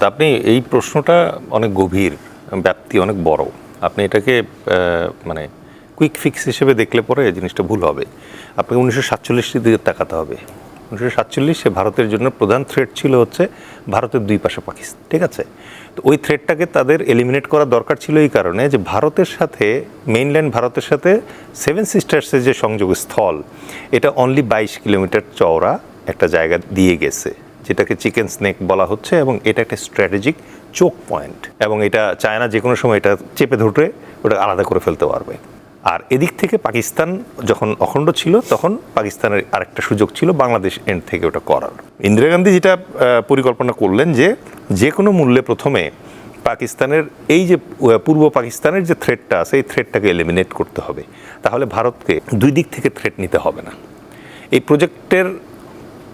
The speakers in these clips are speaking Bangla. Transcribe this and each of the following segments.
তা আপনি এই প্রশ্নটা অনেক গভীর, ব্যাপ্তি অনেক বড়। আপনি এটাকে মানে কুইক ফিক্স হিসেবে দেখলে পরে জিনিসটা ভুল হবে। আপনাকে 1947 দিকে তাকাতে হবে। 1947 ভারতের জন্য প্রধান থ্রেট ছিল হচ্ছে ভারতের দুই পাশে পাকিস্তান, ঠিক আছে? তো ওই থ্রেটটাকে তাদের এলিমিনেট করা দরকার ছিল এই কারণে যে ভারতের সাথে, মেইনল্যান্ড ভারতের সাথে সেভেন সিস্টার্সের যে সংযোগ স্থল, এটা অনলি 22 কিলোমিটার চওড়া একটা জায়গা দিয়ে গেছে, যেটাকে চিকেন স্নেক বলা হচ্ছে, এবং এটা একটা স্ট্র্যাটেজিক চোক পয়েন্ট, এবং এটা চায়না যে কোনো সময় এটা চেপে ধরে ওটা আলাদা করে ফেলতে পারবে। আর এদিক থেকে পাকিস্তান যখন অখণ্ড ছিল তখন পাকিস্তানের আরেকটা সুযোগ ছিল বাংলাদেশ এন্ড থেকে ওটা করার। ইন্দিরা গান্ধী যেটা পরিকল্পনা করলেন যে কোনো মূল্যে প্রথমে পাকিস্তানের এই যে পূর্ব পাকিস্তানের যে থ্রেটটা আছে এই থ্রেটটাকে এলিমিনেট করতে হবে, তাহলে ভারতকে দুই দিক থেকে থ্রেট নিতে হবে না। এই প্রজেক্টের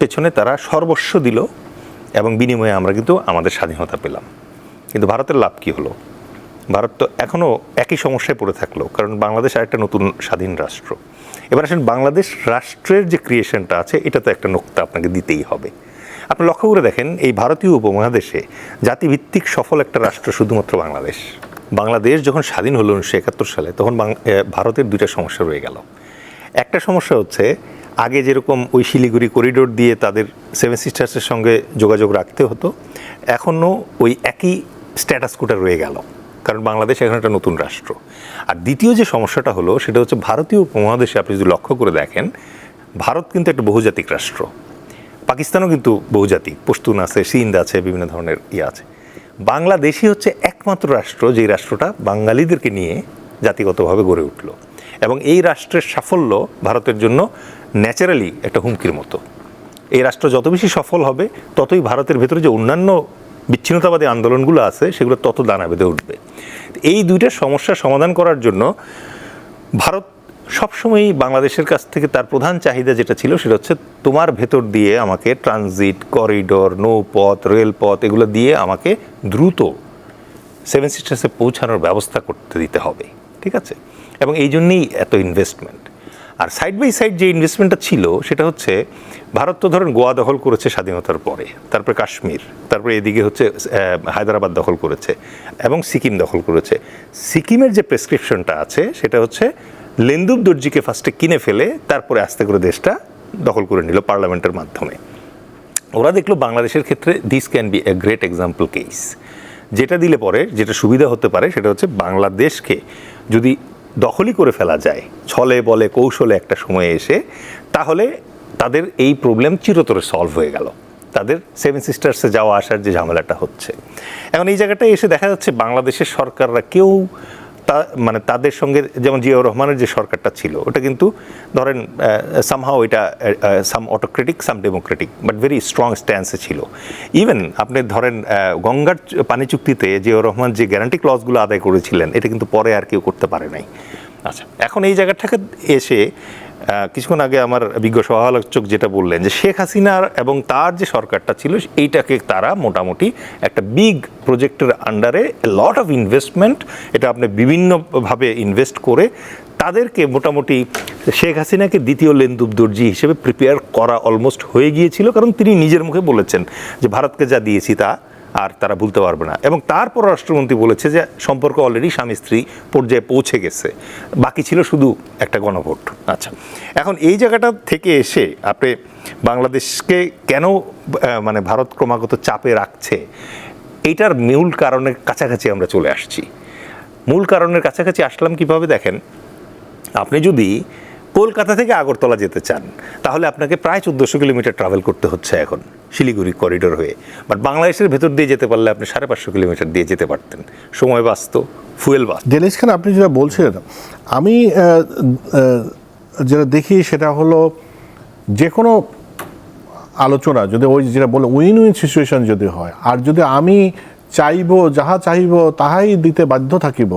পেছনে তারা সর্বস্ব দিল এবং বিনিময়ে আমরা কিন্তু আমাদের স্বাধীনতা পেলাম। কিন্তু ভারতের লাভ কী হলো? ভারত তো এখনও একই সমস্যায় পড়ে থাকলো, কারণ বাংলাদেশ আরেকটা নতুন স্বাধীন রাষ্ট্র। এবার আসেন বাংলাদেশ রাষ্ট্রের যে ক্রিয়েশনটা আছে এটা তো একটা নোক্তা আপনাকে দিতেই হবে। আপনি লক্ষ্য করে দেখেন এই ভারতীয় উপমহাদেশে জাতিভিত্তিক সফল একটা রাষ্ট্র শুধুমাত্র বাংলাদেশ। বাংলাদেশ যখন স্বাধীন হলো 1971 সালে, তখন ভারতের দুইটা সমস্যা রয়ে গেল। একটা সমস্যা হচ্ছে আগে যেরকম ওই শিলিগুড়ি করিডোর দিয়ে তাদের সেভেন সিস্টার্সের সঙ্গে যোগাযোগ রাখতে হতো, এখনও ওই একই স্ট্যাটাস কোটা রয়ে গেল, কারণ বাংলাদেশ এখন একটা নতুন রাষ্ট্র। আর দ্বিতীয় যে সমস্যাটা হলো সেটা হচ্ছে ভারতীয় উপমহাদেশে আপনি যদি লক্ষ্য করে দেখেন, ভারত কিন্তু একটা বহুজাতিক রাষ্ট্র, পাকিস্তানও কিন্তু বহুজাতিক, পশতুন আছে, সিন্ধ আছে, বিভিন্ন ধরনের আছে। বাংলাদেশই হচ্ছে একমাত্র রাষ্ট্র যেই রাষ্ট্রটা বাঙালিদেরকে নিয়ে জাতিগতভাবে গড়ে উঠল, এবং এই রাষ্ট্রের সাফল্য ভারতের জন্য ন্যাচারালি একটা হুমকির মতো। এই রাষ্ট্র যত বেশি সফল হবে ততই ভারতের ভেতরে যে অন্যান্য বিচ্ছিন্নতাবাদী আন্দোলনগুলো আছে সেগুলো তত দানা বেঁধে উঠবে। এই দুইটা সমস্যার সমাধান করার জন্য ভারত সবসময়ই বাংলাদেশের কাছ থেকে তার প্রধান চাহিদা যেটা ছিল সেটা হচ্ছে তোমার ভেতর দিয়ে আমাকে ট্রানজিট, করিডোর, নৌপথ, রেলপথ এগুলো দিয়ে আমাকে দ্রুত সেভেন সিস্টার্সে পৌঁছানোর ব্যবস্থা করতে দিতে হবে, ঠিক আছে? এবং এই জন্যেই এত ইনভেস্টমেন্ট। আর সাইড বাই সাইড যে ইনভেস্টমেন্টটা ছিল সেটা হচ্ছে ভারত তো ধরেন গোয়া দখল করেছে স্বাধীনতার পরে, তারপরে কাশ্মীর, তারপরে এদিকে হচ্ছে হায়দ্রাবাদ দখল করেছে এবং সিকিম দখল করেছে। সিকিমের যে প্রেসক্রিপশনটা আছে সেটা হচ্ছে লেন্দুব দর্জিকে ফার্স্টে কিনে ফেলে তারপরে আস্তে করে দেশটা দখল করে নিল পার্লামেন্টের মাধ্যমে। ওরা দেখলো বাংলাদেশের ক্ষেত্রে this can B a great example case. যেটা দিলে পরে যেটা সুবিধা হতে পারে সেটা হচ্ছে বাংলাদেশকে যদি দখলই করে ফেলা যায় ছলে বলে কৌশলে একটা সময়ে এসে, তাহলে তাদের এই প্রবলেম চিরতরে সলভ হয়ে গেল, তাদের সেভেন সিস্টার্সে যাওয়া আসার যে ঝামেলাটা হচ্ছে। এখন এই জায়গাটায় এসে দেখা যাচ্ছে বাংলাদেশের সরকাররা কেউ মানে তাদের সঙ্গে, যেমন জিয়াউর রহমানের যে সরকারটা ছিল ওটা কিন্তু ধরেন সামহাও এটা some autocratic some democratic but very strong স্ট্যান্সে ছিল। ইভেন আপনি ধরেন গঙ্গার পানি চুক্তিতে জিয়াউর রহমান যে গ্যারান্টি ক্লজগুলো আদায় করেছিলেন এটা কিন্তু পরে আর কেউ করতে পারে নাই। আচ্ছা, এখন এই জায়গাটাকে এসে কিছুক্ষণ আগে আমার বিজ্ঞ সহ-আলোচক যেটা বললেন যে শেখ হাসিনার এবং তার যে সরকারটা ছিল এইটাকে তারা মোটামুটি একটা বিগ প্রজেক্টের আন্ডারে লট অফ ইনভেস্টমেন্ট, এটা আপনি বিভিন্নভাবে ইনভেস্ট করে তাদেরকে মোটামুটি শেখ হাসিনাকে দ্বিতীয় লেন্দুব দর্জি হিসেবে প্রিপেয়ার করা অলমোস্ট হয়ে গিয়েছিল, কারণ তিনি নিজের মুখে বলেছেন যে ভারতকে যা দিয়েছি তা আর তারা ভুলতে পারবে না। এবং তার পররাষ্ট্রমন্ত্রী বলেছে যে সম্পর্ক অলরেডি স্বামী স্ত্রী পর্যায়ে পৌঁছে গেছে, বাকি ছিল শুধু একটা গণভোট। আচ্ছা, এখন এই জায়গাটা থেকে এসে আপনি বাংলাদেশকে কেন মানে ভারত ক্রমাগত চাপে রাখছে, এইটার মূল কারণের কাছাকাছি আমরা চলে আসছি। মূল কারণের কাছাকাছি আসলাম কিভাবে দেখেন, আপনি যদি কলকাতা থেকে আগরতলা যেতে চান তাহলে আপনাকে প্রায় 1400 কিলোমিটার ট্রাভেল করতে হচ্ছে এখন শিলিগুড়ি করিডোর হয়ে। বাট বাংলাদেশের ভেতর দিয়ে যেতে পারলে আপনি 550 কিলোমিটার দিয়ে যেতে পারতেন, সময় বাঁচত, ফুয়েল বাঁচত। ডেনিস খান, আপনি যেটা বলছিলেন আমি যেটা দেখি সেটা হলো যে কোনো আলোচনা যদি ওই যেটা বলে উইন উইন সিচুয়েশন যদি হয়, আর যদি আমি চাইব যাহা চাইব তাহাই দিতে বাধ্য থাকিব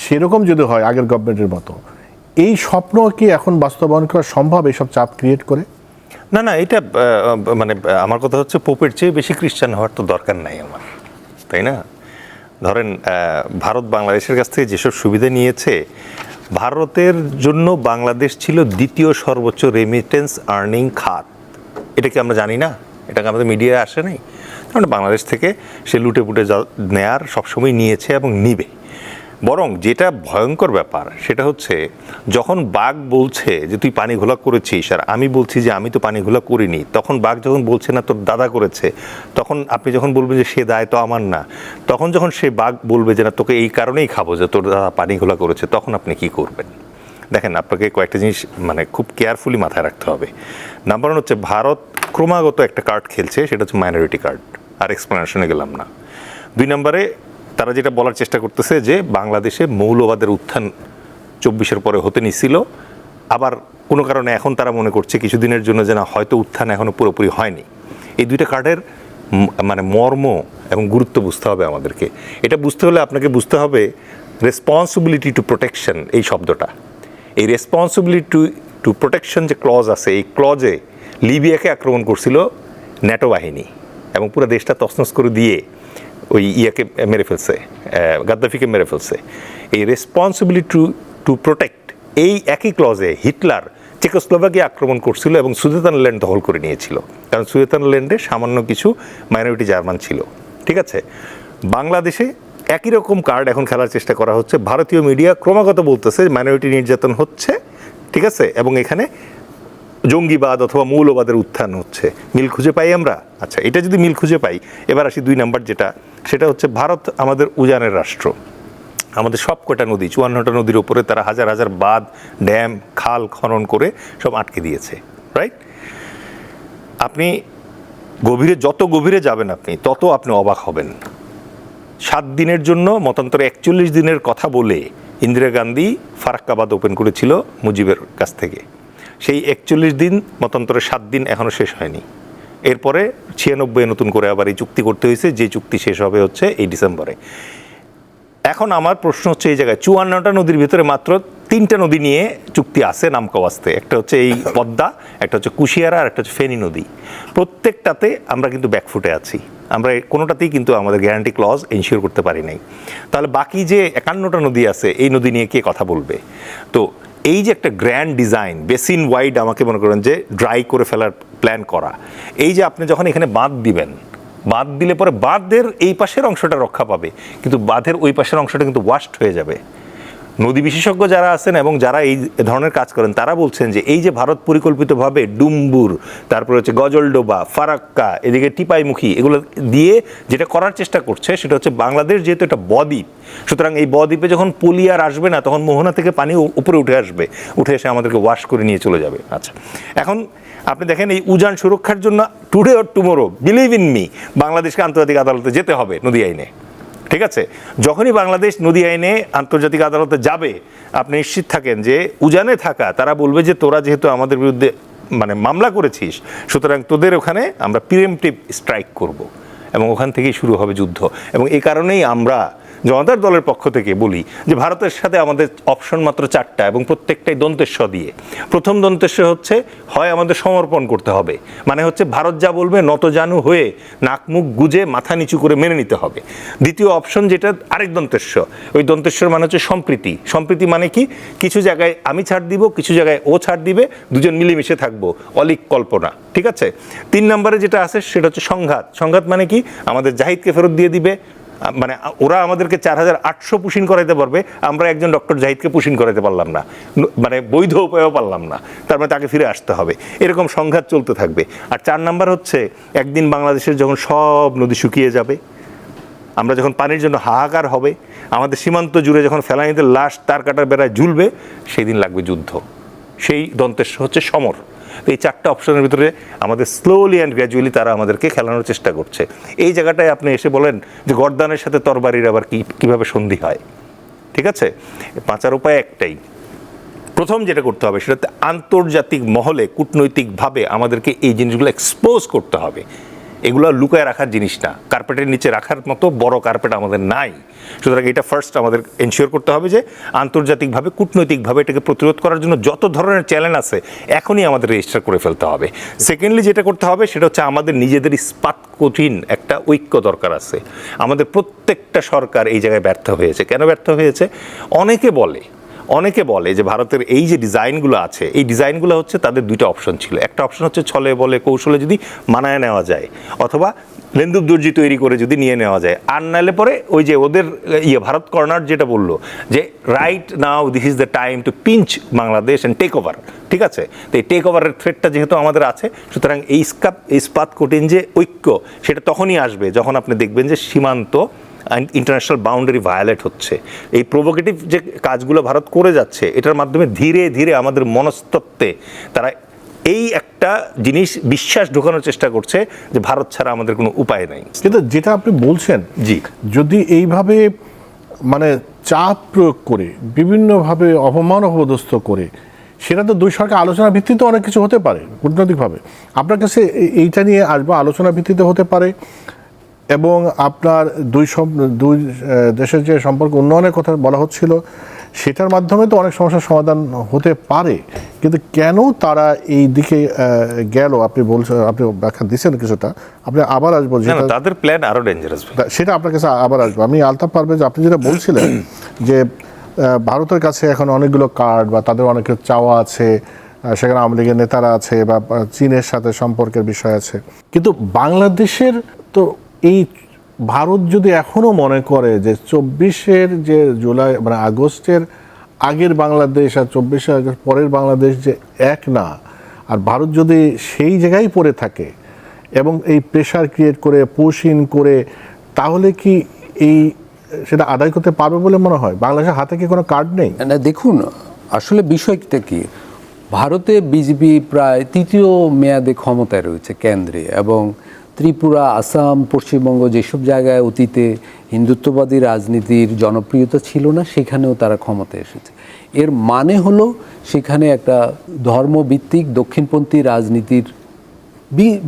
সেরকম যদি হয় আগের গভর্নমেন্টের মতো, এই স্বপ্ন কি এখন বাস্তবায়ন করা সম্ভব এইসব চাপ ক্রিয়েট করে? না না, এটা মানে আমার কথা হচ্ছে পোপের চেয়ে বেশি খ্রিস্টান হওয়ার তো দরকার নাই আমার, তাই না? ধরেন ভারত বাংলাদেশের কাছ থেকে যেসব সুবিধা নিয়েছে, ভারতের জন্য বাংলাদেশ ছিল দ্বিতীয় সর্বোচ্চ রেমিটেন্স আর্নিং খাত। এটা কি আমরা জানি না? এটাকে আমাদের মিডিয়ায় আসে নাই? কারণ বাংলাদেশ থেকে সে লুটে পুটে নেয়ার সবসময় নিয়েছে এবং নিবে। বরং যেটা ভয়ঙ্কর ব্যাপার সেটা হচ্ছে যখন বাঘ বলছে যে তুই পানি ঘোলা করেছিস আর আমি বলছি যে আমি তো পানি ঘোলা করিনি, তখন বাঘ যখন বলছে না তোর দাদা করেছে, তখন আপনি যখন বলবেন যে সে দায় তো আমার না, তখন যখন সে বাঘ বলবে যে না তোকে এই কারণেই খাবো যে তোর দাদা পানি ঘোলা করেছে, তখন আপনি কি করবেন? দেখেন, আপনাকে কয়েকটা জিনিস মানে খুব কেয়ারফুলি মাথায় রাখতে হবে। নাম্বার ওয়ান হচ্ছে ভারত ক্রমাগত একটা কার্ড খেলছে, সেটা হচ্ছে মাইনরিটি কার্ড, আর এক্সপ্লেনেশনে গেলাম না। 2 নম্বরে তারা যেটা বলার চেষ্টা করতেছে যে বাংলাদেশে মৌলবাদের উত্থান 24-এর পরে হতে নিছিল, আবার কোনো কারণে এখন তারা মনে করছে কিছুদিনের জন্য যে না হয়তো উত্থান এখনো পুরোপুরি হয়নি। এই 2টা কার্ডের মানে মর্ম এবং গুরুত্ব বুঝতে হবে আমাদেরকে। এটা বুঝতে হলে আপনাকে বুঝতে হবে রেসপন্সিবিলিটি টু প্রোটেকশন এই শব্দটা। এই রেসপন্সিবিলিটি টু প্রোটেকশন যে ক্লজ আছে, এই ক্লজে লিবিয়াকে আক্রমণ করছিল ন্যাটো বাহিনী এবং পুরো দেশটা তছনছ করে দিয়ে ওই ইয়াকে মেরে ফেলছে, গাদ্দাফিকে মেরে ফেলছে। এই রেসপন্সিবিলিটি টু প্রোটেক্ট এই একই ক্লজে হিটলার চেকোস্লোভাকিয়া আক্রমণ করছিল এবং সুদেতানল্যান্ড দখল করে নিয়েছিল, কারণ সুদেতানল্যান্ডে সামান্য কিছু মাইনরিটি জার্মান ছিল। ঠিক আছে, বাংলাদেশে একই রকম কার্ড এখন খেলার চেষ্টা করা হচ্ছে। ভারতীয় মিডিয়া ক্রমাগত বলতেছে মাইনরিটি নির্যাতন হচ্ছে, ঠিক আছে, এবং এখানে জঙ্গিবাদ অথবা মৌলবাদের উত্থান হচ্ছে। মিল খুঁজে পাই আমরা? আচ্ছা, এটা যদি মিল খুঁজে পাই, এবার আসি 2 নাম্বার যেটা, সেটা হচ্ছে ভারত আমাদের উজানের রাষ্ট্র। আমাদের সব কটা নদী, 54টা নদীর ওপরে তারা হাজার হাজার বাঁধ, ড্যাম, খাল খনন করে সব আটকে দিয়েছে, রাইট? আপনি যত গভীরে যাবেন তত আপনি অবাক হবেন। 7 দিনের জন্য মতান্তরে 41 দিনের কথা বলে ইন্দিরা গান্ধী ফারাক্কাবাদ ওপেন করেছিল মুজিবের কাছ থেকে। সেই 41 দিন মতান্তরে 7 দিন এখনও শেষ হয়নি। এরপরে 96 নতুন করে আবার এই চুক্তি করতে হয়েছে, যে চুক্তি শেষ হবে হচ্ছে এই ডিসেম্বরে। এখন আমার প্রশ্ন হচ্ছে এই জায়গায় 54টা নদীর ভিতরে মাত্র 3টা নদী নিয়ে চুক্তি আছে নামকাওয়াস্তে। একটা হচ্ছে এই পদ্মা, একটা হচ্ছে কুশিয়ারা, আর একটা হচ্ছে ফেনী নদী। প্রত্যেকটাতে আমরা কিন্তু ব্যাকফুটে আছি, আমরা কোনোটাতেই কিন্তু আমাদের গ্যারান্টি ক্লজ এনশিওর করতে পারি নাই। তাহলে বাকি যে 51টা নদী আছে, এই নদী নিয়ে কে কথা বলবে? তো এই যে একটা গ্র্যান্ড ডিজাইন, বেসিন ওয়াইড আমাকে মনে করেন যে ড্রাই করে ফেলার প্ল্যান করা, এই যে আপনি যখন এখানে বাঁধ দিবেন, বাঁধ দিলে পরে বাঁধের এই পাশের অংশটা রক্ষা পাবে, কিন্তু বাঁধের ওই পাশের অংশটা কিন্তু ওয়াস্ট হয়ে যাবে। নদী বিশেষজ্ঞ যারা আছেন এবং যারা এই ধরনের কাজ করেন তারা বলছেন যে এই যে ভারত পরিকল্পিতভাবে ডুম্বুর, তারপরে হচ্ছে গজলডোবা, ফারাক্কা, এদিকে টিপাইমুখী, এগুলো দিয়ে যেটা করার চেষ্টা করছে সেটা হচ্ছে বাংলাদেশ যেহেতু একটা বদ্বীপ, সুতরাং এই বদ্বীপে যখন পলি আর আসবে না, তখন মোহনা থেকে পানি উপরে উঠে আসবে, উঠে এসে আমাদেরকে ওয়াশ করে নিয়ে চলে যাবে। আচ্ছা, এখন আপনি দেখেন এই উজান সুরক্ষার জন্য today or tomorrow, believe in me, বাংলাদেশকে আন্তর্জাতিক আদালতে যেতে হবে নদী আইনে। ঠিক আছে, যখনই বাংলাদেশ নদী আইনে আন্তর্জাতিক আদালতে যাবে, আপনি নিশ্চিত থাকেন যে উজানে থাকা তারা বলবে যে তোরা যেহেতু আমাদের বিরুদ্ধে মানে মামলা করেছিস, সুতরাং তোদের ওখানে আমরা প্রিএমপ্টিভ স্ট্রাইক করব, এবং ওখান থেকেই শুরু হবে যুদ্ধ। এবং এই কারণেই আমরা জনতার দলের পক্ষ থেকে বলি যে ভারতের সাথে আমাদের অপশন মাত্র 4টা, এবং প্রত্যেকটাই দন্তেশ্ব দিয়ে। প্রথম দন্তেশ্ব হচ্ছে হয় আমাদের সমর্পণ করতে হবে, মানে হচ্ছে ভারত যা বলবে নতজানু হয়ে নাক মুখ গুজে মাথা নিচু করে মেনে নিতে হবে। দ্বিতীয় অপশন যেটা আরেক দন্তেশ্ব, ওই দন্তেশ্বর মানে হচ্ছে সম্প্রীতি। সম্প্রীতি মানে কি? কিছু জায়গায় আমি ছাড় দিব, কিছু জায়গায় ও ছাড় দিবে, দুজন মিলেমিশে থাকবো, অলিক কল্পনা। ঠিক আছে, 3 নম্বরে যেটা আছে সেটা হচ্ছে সংঘাত। সংঘাত মানে কি? আমাদের জাহিদকে ফেরত দিয়ে দিবে, মানে ওরা আমাদেরকে 4800 পুশিন করাইতে পারবে, আমরা একজন ডক্টর জাহিদকে পুশিন করাইতে পারলাম না, মানে বৈধ উপায়ও পারলাম না, তার মানে তাকে ফিরে আসতে হবে। এরকম সংঘাত চলতে থাকবে। আর 4 নাম্বার হচ্ছে একদিন বাংলাদেশের যখন সব নদী শুকিয়ে যাবে, আমরা যখন পানির জন্য হাহাকার হবে, আমাদের সীমান্ত জুড়ে যখন ফেলানিদের লাশ তার কাটার বেড়ায় ঝুলবে, সেই দিন লাগবে যুদ্ধ। সেই দন্তেশ্ব হচ্ছে সমর। তো এই 4টা অপশনের ভিতরে আমাদের স্লোলি অ্যান্ড গ্র্যাজুয়ালি তারা আমাদেরকে খেলানোর চেষ্টা করছে। এই জায়গাটায় আপনি এসে বলেন যে গর্দানের সাথে তরবারির আবার কীভাবে সন্ধি হয়? ঠিক আছে, বাঁচার উপায় একটাই। প্রথম যেটা করতে হবে সেটা আন্তর্জাতিক মহলে কূটনৈতিকভাবে আমাদেরকে এই জিনিসগুলো এক্সপোজ করতে হবে। এগুলো লুকায় রাখার জিনিস না, কার্পেটের নিচে রাখার মতো বড় কার্পেট আমাদের নাই। সুতরাং এটা ফার্স্ট আমাদের এনশিওর করতে হবে যে আন্তর্জাতিকভাবে কূটনৈতিকভাবে এটাকে প্রতিরোধ করার জন্য যত ধরনের চ্যালেঞ্জ আছে এখনই আমাদের রেজিস্টার করে ফেলতে হবে। সেকেন্ডলি যেটা করতে হবে সেটা হচ্ছে আমাদের নিজেদের ইস্পাত কঠিন একটা ঐক্য দরকার আছে। আমাদের প্রত্যেকটা সরকার এই জায়গায় ব্যর্থ হয়েছে। কেন ব্যর্থ হয়েছে? অনেকে বলে যে ভারতের এই যে ডিজাইনগুলো আছে, এই ডিজাইনগুলো হচ্ছে তাদের দুইটা অপশন ছিল। একটা অপশন হচ্ছে ছলে বলে কৌশলে যদি মানায় নেওয়া যায়, অথবা লেন্দুব দর্জি তৈরি করে যদি নিয়ে নেওয়া যায়, আর নাহলে পরে ওই যে ওদের ভারত কর্নার যেটা বললো যে right now this is the time to pinch Bangladesh and take over. ঠিক আছে, তো এই টেক ওভারের থ্রেটটা যেহেতু আমাদের আছে, সুতরাং এই ইস্পাত কঠিন যে ঐক্য, সেটা তখনই আসবে যখন আপনি দেখবেন যে সীমান্ত ইন্টারন্যাশনাল বাউন্ডারি ভায়োলেট হচ্ছে। এই প্রভোকেটিভ যে কাজগুলো ভারত করে যাচ্ছে, এটার মাধ্যমে ধীরে ধীরে আমাদের মনস্তত্ত্বে তারা এই একটা জিনিস বিশ্বাস ঢোকানোর চেষ্টা করছে যে ভারত ছাড়া আমাদের কোনো উপায় নাই। কিন্তু যেটা আপনি বলছেন, জি, যদি এইভাবে মানে চাপ প্রয়োগ করে বিভিন্নভাবে অপমান অপদস্থ করে, সেটা তো দুই সরকার আলোচনার ভিত্তিতে অনেক কিছু হতে পারে কূটনৈতিকভাবে। আপনার কাছে এইটা নিয়ে আসবো, আলোচনার ভিত্তিতে হতে পারে, এবং আপনার দুই দেশের যে সম্পর্ক উন্নয়নের কথা বলা হচ্ছিল, সেটার মাধ্যমে তো অনেক সমস্যার সমাধান হতে পারে। কিন্তু কেন তারা এই দিকে গেল, আপনি বলছেন, আপনি ব্যাখ্যা দিচ্ছেন কিছুটা, আপনি আবার আসবো, যেটা তাদের প্ল্যান আরো ডেঞ্জারাস, সেটা আপনার কাছে আবার আসবো। আমি আলতাফ পারভেজ, আপনি যেটা বলছিলেন যে ভারতের কাছে এখন অনেকগুলো কার্ড বা তাদের অনেক চাওয়া আছে, সেখানে আওয়ামী লীগের নেতারা আছে বা চীনের সাথে সম্পর্কের বিষয় আছে, কিন্তু বাংলাদেশের তো এই ভারত যদি এখনো মনে করে যে 24-এর যে জুলাই মানে আগস্টের আগের বাংলাদেশ আর 24 আগস্ট পরের বাংলাদেশ যে এক না, আর ভারত যদি সেই জায়গায় পড়ে থাকে এবং এই প্রেশার ক্রিয়েট করে পুশ ইন করে, তাহলে কি এই সেটা আদায় করতে পারবে বলে মনে হয়? বাংলাদেশের হাতে কি কোনো কার্ড নেই? না, দেখুন আসলে বিষয়টা কি, ভারতে বিজেপি প্রায় তৃতীয় মেয়াদে ক্ষমতায় রয়েছে কেন্দ্রে, এবং ত্রিপুরা, আসাম, পশ্চিমবঙ্গ যেসব জায়গায় অতীতে হিন্দুত্ববাদী রাজনীতির জনপ্রিয়তা ছিল না, সেখানেও তারা ক্ষমতায় এসেছে। এর মানে হলো সেখানে একটা ধর্মভিত্তিক দক্ষিণপন্থী রাজনীতির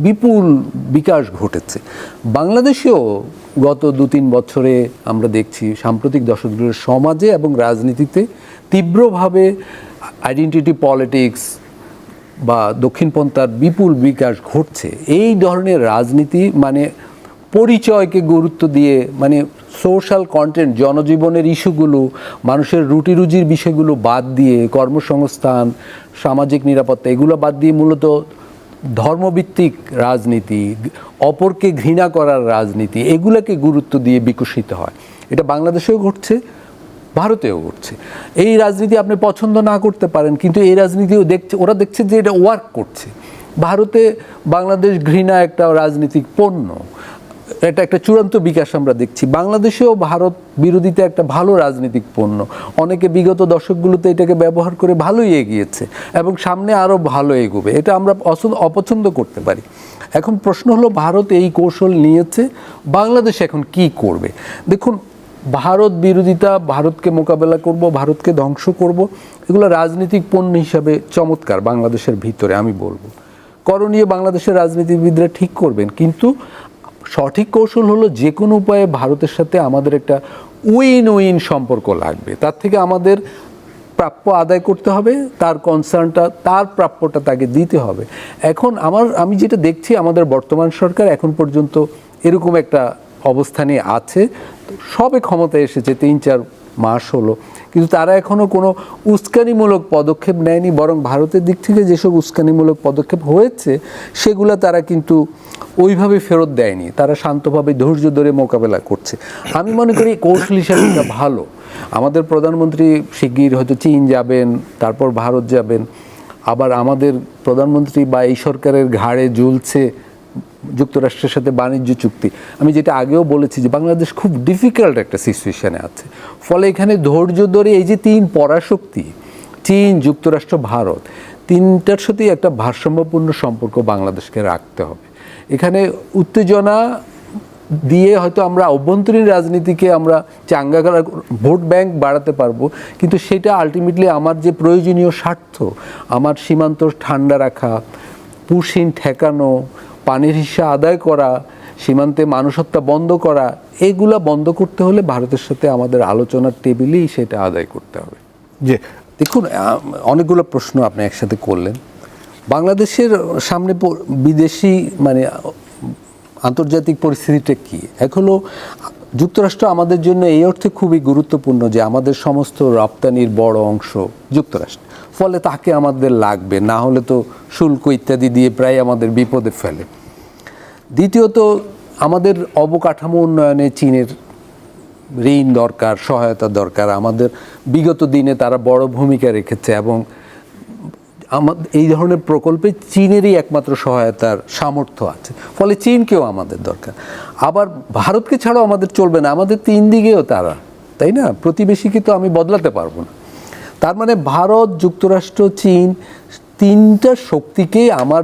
বিপুল বিকাশ ঘটেছে। বাংলাদেশেও গত 2-3 বছরে আমরা দেখছি সাম্প্রতিক দশকগুলোর সমাজে এবং রাজনীতিতে তীব্রভাবে আইডেন্টিটি পলিটিক্স বা দক্ষিণপন্থার বিপুল বিকাশ ঘটছে। এই ধরনের রাজনীতি মানে পরিচয়কে গুরুত্ব দিয়ে, মানে সোশ্যাল কন্টেন্ট, জনজীবনের ইস্যুগুলো, মানুষের রুটি রুজির বিষয়গুলো বাদ দিয়ে, কর্মসংস্থান, সামাজিক নিরাপত্তা, এগুলো বাদ দিয়ে মূলত ধর্মভিত্তিক রাজনীতি, অপরকে ঘৃণা করার রাজনীতি, এগুলোকে গুরুত্ব দিয়ে বিকশিত হয়। এটা বাংলাদেশেও ঘটছে, ভারতেও ঘটছে। এই রাজনীতি আপনি পছন্দ না করতে পারেন, কিন্তু এই রাজনীতিও ওরা দেখছে যে এটা ওয়ার্ক করছে। ভারতে বাংলাদেশ ঘৃণা একটা রাজনীতিক পণ্য, এটা একটা চূড়ান্ত বিকাশ আমরা দেখছি। বাংলাদেশেও ভারত বিরোধিতা একটা ভালো রাজনৈতিক পণ্য, অনেকে বিগত দশকগুলোতে এটাকে ব্যবহার করে ভালোই এগিয়েছে এবং সামনে আরও ভালো এগোবে, এটা আমরা অপছন্দ করতে পারি। এখন প্রশ্ন হলো, ভারত এই কৌশল নিয়েছে, বাংলাদেশ এখন কি করবে? দেখুন, ভারত বিরোধিতা, ভারতকে মোকাবেলা করব, ভারতকে ধ্বংস করব, এগুলো রাজনৈতিক পণ্য হিসাবে চমৎকার বাংলাদেশের ভিতরে। আমি বলবো করণীয় বাংলাদেশের রাজনীতিবিদরা ঠিক করবেন, কিন্তু সঠিক কৌশল হলো যে কোনো উপায়ে ভারতের সাথে আমাদের একটা উইন উইন সম্পর্ক লাগবে। তার থেকে আমাদের প্রাপ্য আদায় করতে হবে, তার কনসার্নটা, তার প্রাপ্যটা তাকে দিতে হবে। এখন আমি যেটা দেখছি, আমাদের বর্তমান সরকার এখন পর্যন্ত এরকম একটা অবস্থানে আছে, সবে ক্ষমতায় এসেছে 3-4 মাস হলো, কিন্তু তারা এখনও কোনো উস্কানিমূলক পদক্ষেপ নেয়নি, বরং ভারতের দিক থেকে যেসব উস্কানিমূলক পদক্ষেপ হয়েছে সেগুলো তারা কিন্তু ওইভাবে ফেরত দেয়নি, তারা শান্তভাবে ধৈর্য ধরে মোকাবেলা করছে। আমি মনে করি কৌশল হিসাবে এটা ভালো। আমাদের প্রধানমন্ত্রী শিগগির হয়তো চীন যাবেন, তারপর ভারত যাবেন, আবার আমাদের প্রধানমন্ত্রী বা এই সরকারের ঘাড়ে ঝুলছে যুক্তরাষ্ট্রের সাথে বাণিজ্য চুক্তি। আমি যেটা আগেও বলেছি যে বাংলাদেশ খুব ডিফিকাল্ট একটা সিচুয়েশানে আছে, ফলে এখানে ধৈর্য ধরে এই যে 3 পরাশক্তি, চীন, যুক্তরাষ্ট্র, ভারত, 3টার সাথেই একটা ভারসাম্যপূর্ণ সম্পর্ক বাংলাদেশকে রাখতে হবে। এখানে উত্তেজনা দিয়ে হয়তো আমরা অভ্যন্তরীণ রাজনীতিকে আমরা চাঙ্গা করা, ভোট ব্যাংক বাড়াতে পারবো, কিন্তু সেটা আলটিমেটলি আমার যে প্রয়োজনীয় স্বার্থ, আমার সীমান্ত ঠান্ডা রাখা, পুশিন ঠেকানো, পানির হিস্সা আদায় করা, সীমান্তে মানুষ হত্যা বন্ধ করা, এগুলা বন্ধ করতে হলে ভারতের সাথে আমাদের আলোচনার টেবিলেই সেটা আদায় করতে হবে। যে দেখুন, অনেকগুলো প্রশ্ন আপনি একসাথে করলেন। বাংলাদেশের সামনে বিদেশি মানে আন্তর্জাতিক পরিস্থিতিটা কী? এক হলো যুক্তরাষ্ট্র আমাদের জন্য এই অর্থে খুবই গুরুত্বপূর্ণ যে আমাদের সমস্ত রপ্তানির বড় অংশ যুক্তরাষ্ট্র, ফলে তাকে আমাদের লাগবে, না হলে তো শুল্ক ইত্যাদি দিয়ে প্রায় আমাদের বিপদে ফেলে। দ্বিতীয়ত, আমাদের অবকাঠামো উন্নয়নে চীনের ঋণ দরকার, সহায়তা দরকার। আমাদের বিগত দিনে তারা বড় ভূমিকা রেখেছে এবং এই ধরনের প্রকল্পে চীনেরই একমাত্র সহায়তার সামর্থ্য আছে, ফলে চীনকেও আমাদের দরকার। আবার ভারতকে ছাড়াও আমাদের চলবে না, আমাদের তিন দিকেও তারা, তাই না? প্রতিবেশীকে তো আমি বদলাতে পারবো না। তার মানে ভারত, যুক্তরাষ্ট্র, চীন, তিনটা শক্তিকেই আমার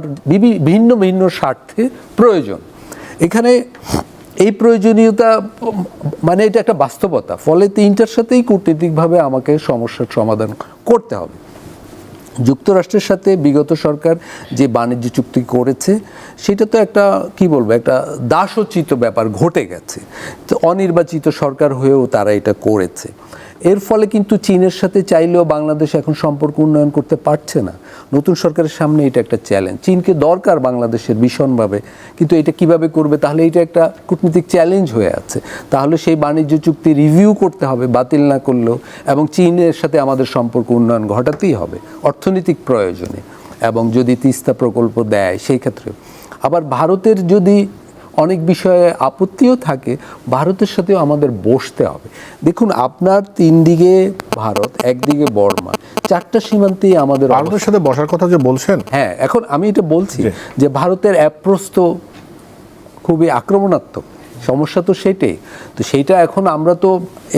ভিন্ন ভিন্ন স্বার্থে প্রয়োজন। এখানে এই প্রয়োজনীয়তা মানে এটা একটা বাস্তবতা, ফলে তিনটার সাথেই কূটনীতিকভাবে আমাকে সমস্যার সমাধান করতে হবে। যুক্তরাষ্ট্রের সাথে বিগত সরকার যে বাণিজ্য চুক্তি করেছে সেটা তো একটা কি বলবো, একটা দাসোচিত ব্যাপার ঘটে গেছে। তো অনির্বাচিত সরকার হয়েও তারা এটা করেছে। এর ফলে কিন্তু চীনের সাথে চাইলেও বাংলাদেশ এখন সম্পর্ক উন্নয়ন করতে পারছে না। নতুন সরকারের সামনে এটা একটা চ্যালেঞ্জ। চীনকে দরকার বাংলাদেশের ভীষণভাবে, কিন্তু এটা কিভাবে করবে, তাহলে এটা একটা কূটনীতিক চ্যালেঞ্জ হয়ে আছে। তাহলে সেই বাণিজ্য চুক্তি রিভিউ করতে হবে, বাতিল না করলেও, এবং চীনের সাথে আমাদের সম্পর্ক উন্নয়ন ঘটাতেই হবে অর্থনৈতিক প্রয়োজনে, এবং যদি তিস্তা প্রকল্প দেয় সেই ক্ষেত্রে। আবার ভারতের যদি অনেক বিষয়ে আপত্তিও থাকে, ভারতের সাথেও আমাদের বসতে হবে। দেখুন, আপনার তিন দিকে ভারত, একদিকে বর্মা, চারটা সীমান্তেই আমাদের ভারতের সাথে বসার কথা যে বলছেন, হ্যাঁ, এখন আমি এটা বলছি যে ভারতের অ্যাপ্রোচ তো খুবই আক্রমণাত্মক, সমস্যা তো সেটাই। তো সেইটা এখন আমরা তো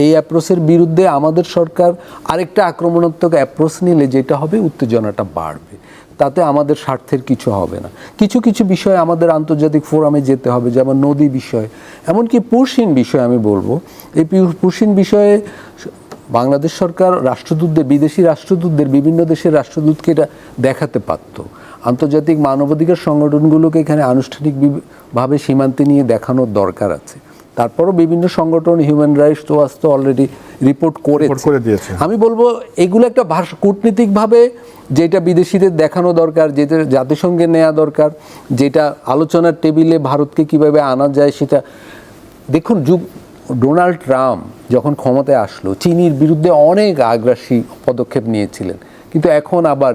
এই অ্যাপ্রোচের বিরুদ্ধে আমাদের সরকার আরেকটা আক্রমণাত্মক অ্যাপ্রোচ নিলে যেটা হবে, উত্তেজনাটা বাড়বে, তাতে আমাদের স্বার্থের কিছু হবে না। কিছু কিছু বিষয়ে আমাদের আন্তর্জাতিক ফোরামে যেতে হবে, যেমন নদী বিষয়, এমনকি পুরসীন বিষয়। আমি বলবো এই পুরসীন বিষয়ে বাংলাদেশ সরকার রাষ্ট্রদূতদের, বিদেশি রাষ্ট্রদূতদের, বিভিন্ন দেশের রাষ্ট্রদূতকে এটা দেখাতে পারত। আন্তর্জাতিক মানবাধিকার সংগঠনগুলোকে এখানে আনুষ্ঠানিকভাবে সীমান্তে নিয়ে দেখানোর দরকার আছে। তারপরও বিভিন্ন সংগঠন, হিউম্যান রাইটস ওয়াচ তো অলরেডি রিপোর্ট করে দিয়েছে। আমি বলবো এগুলো একটা কূটনীতিকভাবে যেটা বিদেশিদের দেখানো দরকার, যেটা জাতিসংঘে নেওয়া দরকার, যেটা আলোচনার টেবিলে ভারতকে কিভাবে আনা যায় সেটা দেখুন। ডোনাল্ড ট্রাম্প যখন ক্ষমতায় আসলো, চীনের বিরুদ্ধে অনেক আগ্রাসী পদক্ষেপ নিয়েছিলেন, কিন্তু এখন আবার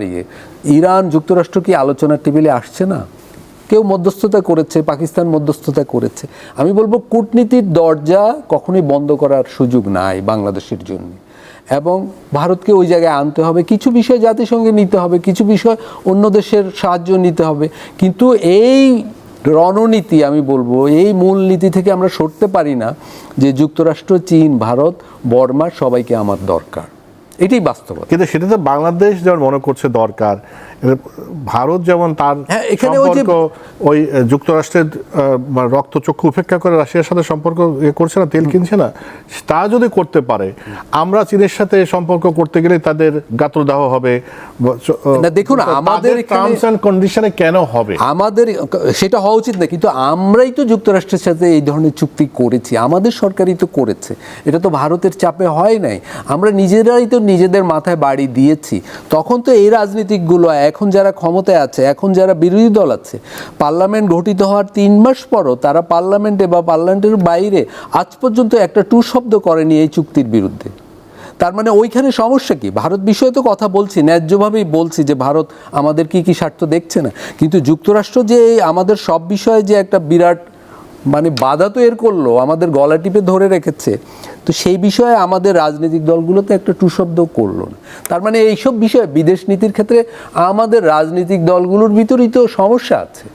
ইরান, যুক্তরাষ্ট্র কি আলোচনার টেবিলে আসছে না? কেউ মধ্যস্থতা করেছে, পাকিস্তান মধ্যস্থতা করেছে। আমি বলবো কূটনীতির দরজা কখনোই বন্ধ করার সুযোগ নাই বাংলাদেশের জন্য, এবং ভারতকে ওই জায়গায় আনতে হবে। কিছু বিষয় জাতিসংঘে নিতে হবে, কিছু বিষয় অন্য দেশের সাহায্য নিতে হবে, কিন্তু এই রণনীতি, আমি বলবো এই মূলনীতি থেকে আমরা সরতে পারি না যে যুক্তরাষ্ট্র, চীন, ভারত, বর্মা সবাইকে আমার দরকার। এটাই বাস্তবতা। কিন্তু সেটা তো বাংলাদেশ যেমন মনে করছে দরকার, ভারত যেমন তার এখানে ওই যুক্তরাষ্ট্রের রক্তচক্ষু উপেক্ষা করে রাশিয়ার সাথে সম্পর্ক করছে না, তেল কিনছে না, তা যদি করতে পারে, আমরা চীনের সাথে সম্পর্ক করতে গেলে তাদের গাত্রদাহ হবে। দেখুন, আমাদের টার্মস এন্ড কন্ডিশনে কেন হবে? আমাদের সেটা হওয়া উচিত না, কিন্তু আমরাই তো যুক্তরাষ্ট্রের সাথে এই ধরনের চুক্তি করেছি, আমাদের সরকারই তো করেছে, এটা তো ভারতের চাপে হয় নাই। আমরা নিজেরাই তো নিজেদের মাথায় বাড়ি দিয়েছি। তখন তো এই রাজনীতিকগুলো, এখন যারা ক্ষমতায় আছে, এখন যারা বিরোধী দল আছে, পার্লামেন্ট গঠিত হওয়ার 3 মাস পরও তারা পার্লামেন্টে বা পার্লামেন্টের বাইরে আজ পর্যন্ত একটা টু শব্দ করেনি এই চুক্তির বিরুদ্ধে। তার মানে ওইখানে সমস্যা কি? ভারত বিষয়ে তো কথা বলছি, ন্যায্যভাবেই বলছি যে ভারত আমাদের কি কি স্বার্থ দেখছে না, কিন্তু যুক্তরাষ্ট্র যে আমাদের সব বিষয়ে যে একটা বিরাট মানে বাধা তৈরি করলো, আমাদের গলা টিপে ধরে রেখেছে, তো সেই বিষয়ে আমাদের রাজনৈতিক দলগুলো তো একটা টুশব্দও করলো না। তার মানে এইসব বিষয়ে বিদেশ নীতির ক্ষেত্রে আমাদের রাজনৈতিক দলগুলোর ভিতরেই তো সমস্যা আছে।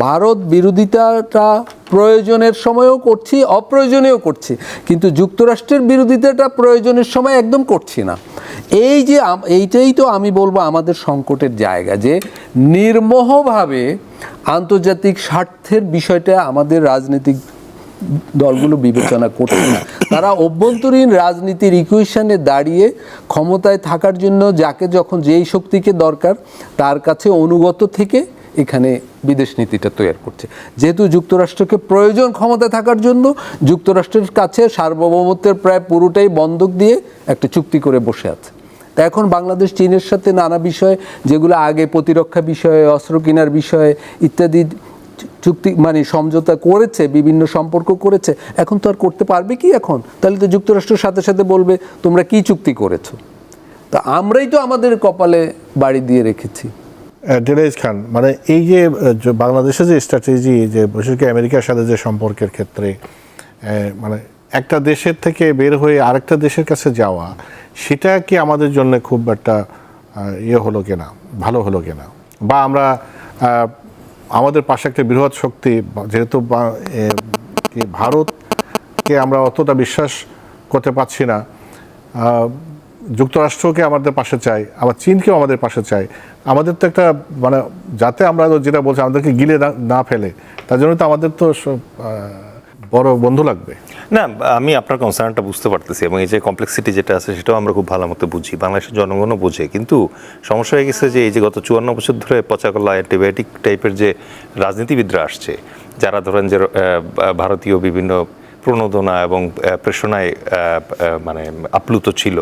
ভারত বিরোধিতাটা প্রয়োজনের সময়ও করছি, অপ্রয়োজনীয় করছি, কিন্তু যুক্তরাষ্ট্রের বিরোধিতাটা প্রয়োজনের সময় একদম করছি না। এইটাই তো আমি বলবো আমাদের সংকটের জায়গা, যে নির্মোহভাবে আন্তর্জাতিক স্বার্থের বিষয়টা আমাদের রাজনৈতিক দলগুলো বিবেচনা করছে না। তারা অভ্যন্তরীণ রাজনীতির ইকুয়েশনে দাঁড়িয়ে ক্ষমতায় থাকার জন্য যাকে যখন যেই শক্তিকে দরকার তার কাছে অনুগত থেকে এখানে বিদেশ নীতিটা তৈরি করছে। যেহেতু যুক্তরাষ্ট্রকে প্রয়োজন ক্ষমতায় থাকার জন্য, যুক্তরাষ্ট্রের কাছে সার্বভৌমত্বের প্রায় পুরোটাই বন্ধক দিয়ে একটা চুক্তি করে বসে আছে। তা এখন বাংলাদেশ চীনের সাথে নানা বিষয়ে, যেগুলো আগে প্রতিরক্ষা বিষয়ে, অস্ত্র কেনার বিষয়ে ইত্যাদি চুক্তি মানে সমঝোতা করেছে, বিভিন্ন সম্পর্ক করেছে, এখন তো আর করতে পারবে কি এখন? তাহলে তো যুক্তরাষ্ট্রের সাথে সাথে বলবে তোমরা কি চুক্তি করেছো? তা আমরাই তো আমাদের কপালে বাড়ি দিয়ে রেখেছি। ডেলাইজ খান, মানে এই যে বাংলাদেশের যে স্ট্র্যাটেজি, যে বিশেষ করে আমেরিকার সাথে যে সম্পর্কের ক্ষেত্রে মানে একটা দেশের থেকে বের হয়ে আরেকটা দেশের কাছে যাওয়া, সেটা কি আমাদের জন্য খুব একটা ইয়ে হলো কিনা, ভালো হলো কিনা? বা আমরা আমাদের পাশে একটা বৃহৎ শক্তি, যেহেতু ভারতকে আমরা অতটা বিশ্বাস করতে পারছি না, যুক্তরাষ্ট্রকে আমাদের পাশে চাই, আবার চীনকেও আমাদের পাশে চাই, আমাদের তো একটা মানে যাতে আমরা যেটা বলছি আমাদেরকে গিলে না ফেলে, তার জন্য তো আমাদের তো বড় বন্ধু লাগবে। না, আমি আপনার কনসার্নটা বুঝতে পারতেছি, এবং এই যে কমপ্লেক্সিটি যেটা আছে সেটাও আমরা খুব ভালো মতো বুঝি, বাংলাদেশের জনগণও বোঝে। কিন্তু সমস্যা হয়ে গেছে যে এই যে গত 54 বছর ধরে পচাকলা অ্যান্টিবায়োটিক টাইপের যে রাজনীতিবিদরা আসছে, যারা ধরেন যে ভারতীয় বিভিন্ন প্রণোদনা এবং প্রেষণায় মানে আপ্লুত ছিল,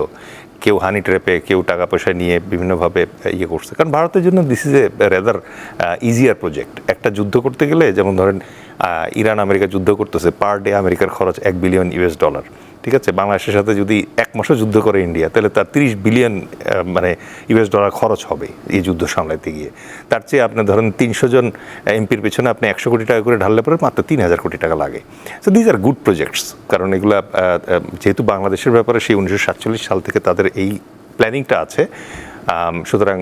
কেউ হানি ট্র্যাপে, কেউ টাকা পয়সা নিয়ে বিভিন্নভাবে ইয়ে করছে। কারণ ভারতের জন্য this is a rather easier project. একটা যুদ্ধ করতে গেলে, যেমন ধরেন ইরান আমেরিকা যুদ্ধ করতেছে, পার ডে আমেরিকার খরচ $1 বিলিয়ন, ঠিক আছে? বাংলাদেশের সাথে যদি 1 মাসও যুদ্ধ করে ইন্ডিয়া, তাহলে তার $30 বিলিয়ন মানে US খরচ হবে এই যুদ্ধ সামলাইতে গিয়ে। তার চেয়ে আপনি ধরেন 300 জন এমপির পেছনে আপনি 100 কোটি টাকা করে ঢাললে পরে মাত্র 3000 কোটি টাকা লাগে। So these are good projects, কারণ এগুলা যেহেতু বাংলাদেশের ব্যাপারে সেই 1947 সাল থেকে তাদের এই প্ল্যানিংটা আছে, সুতরাং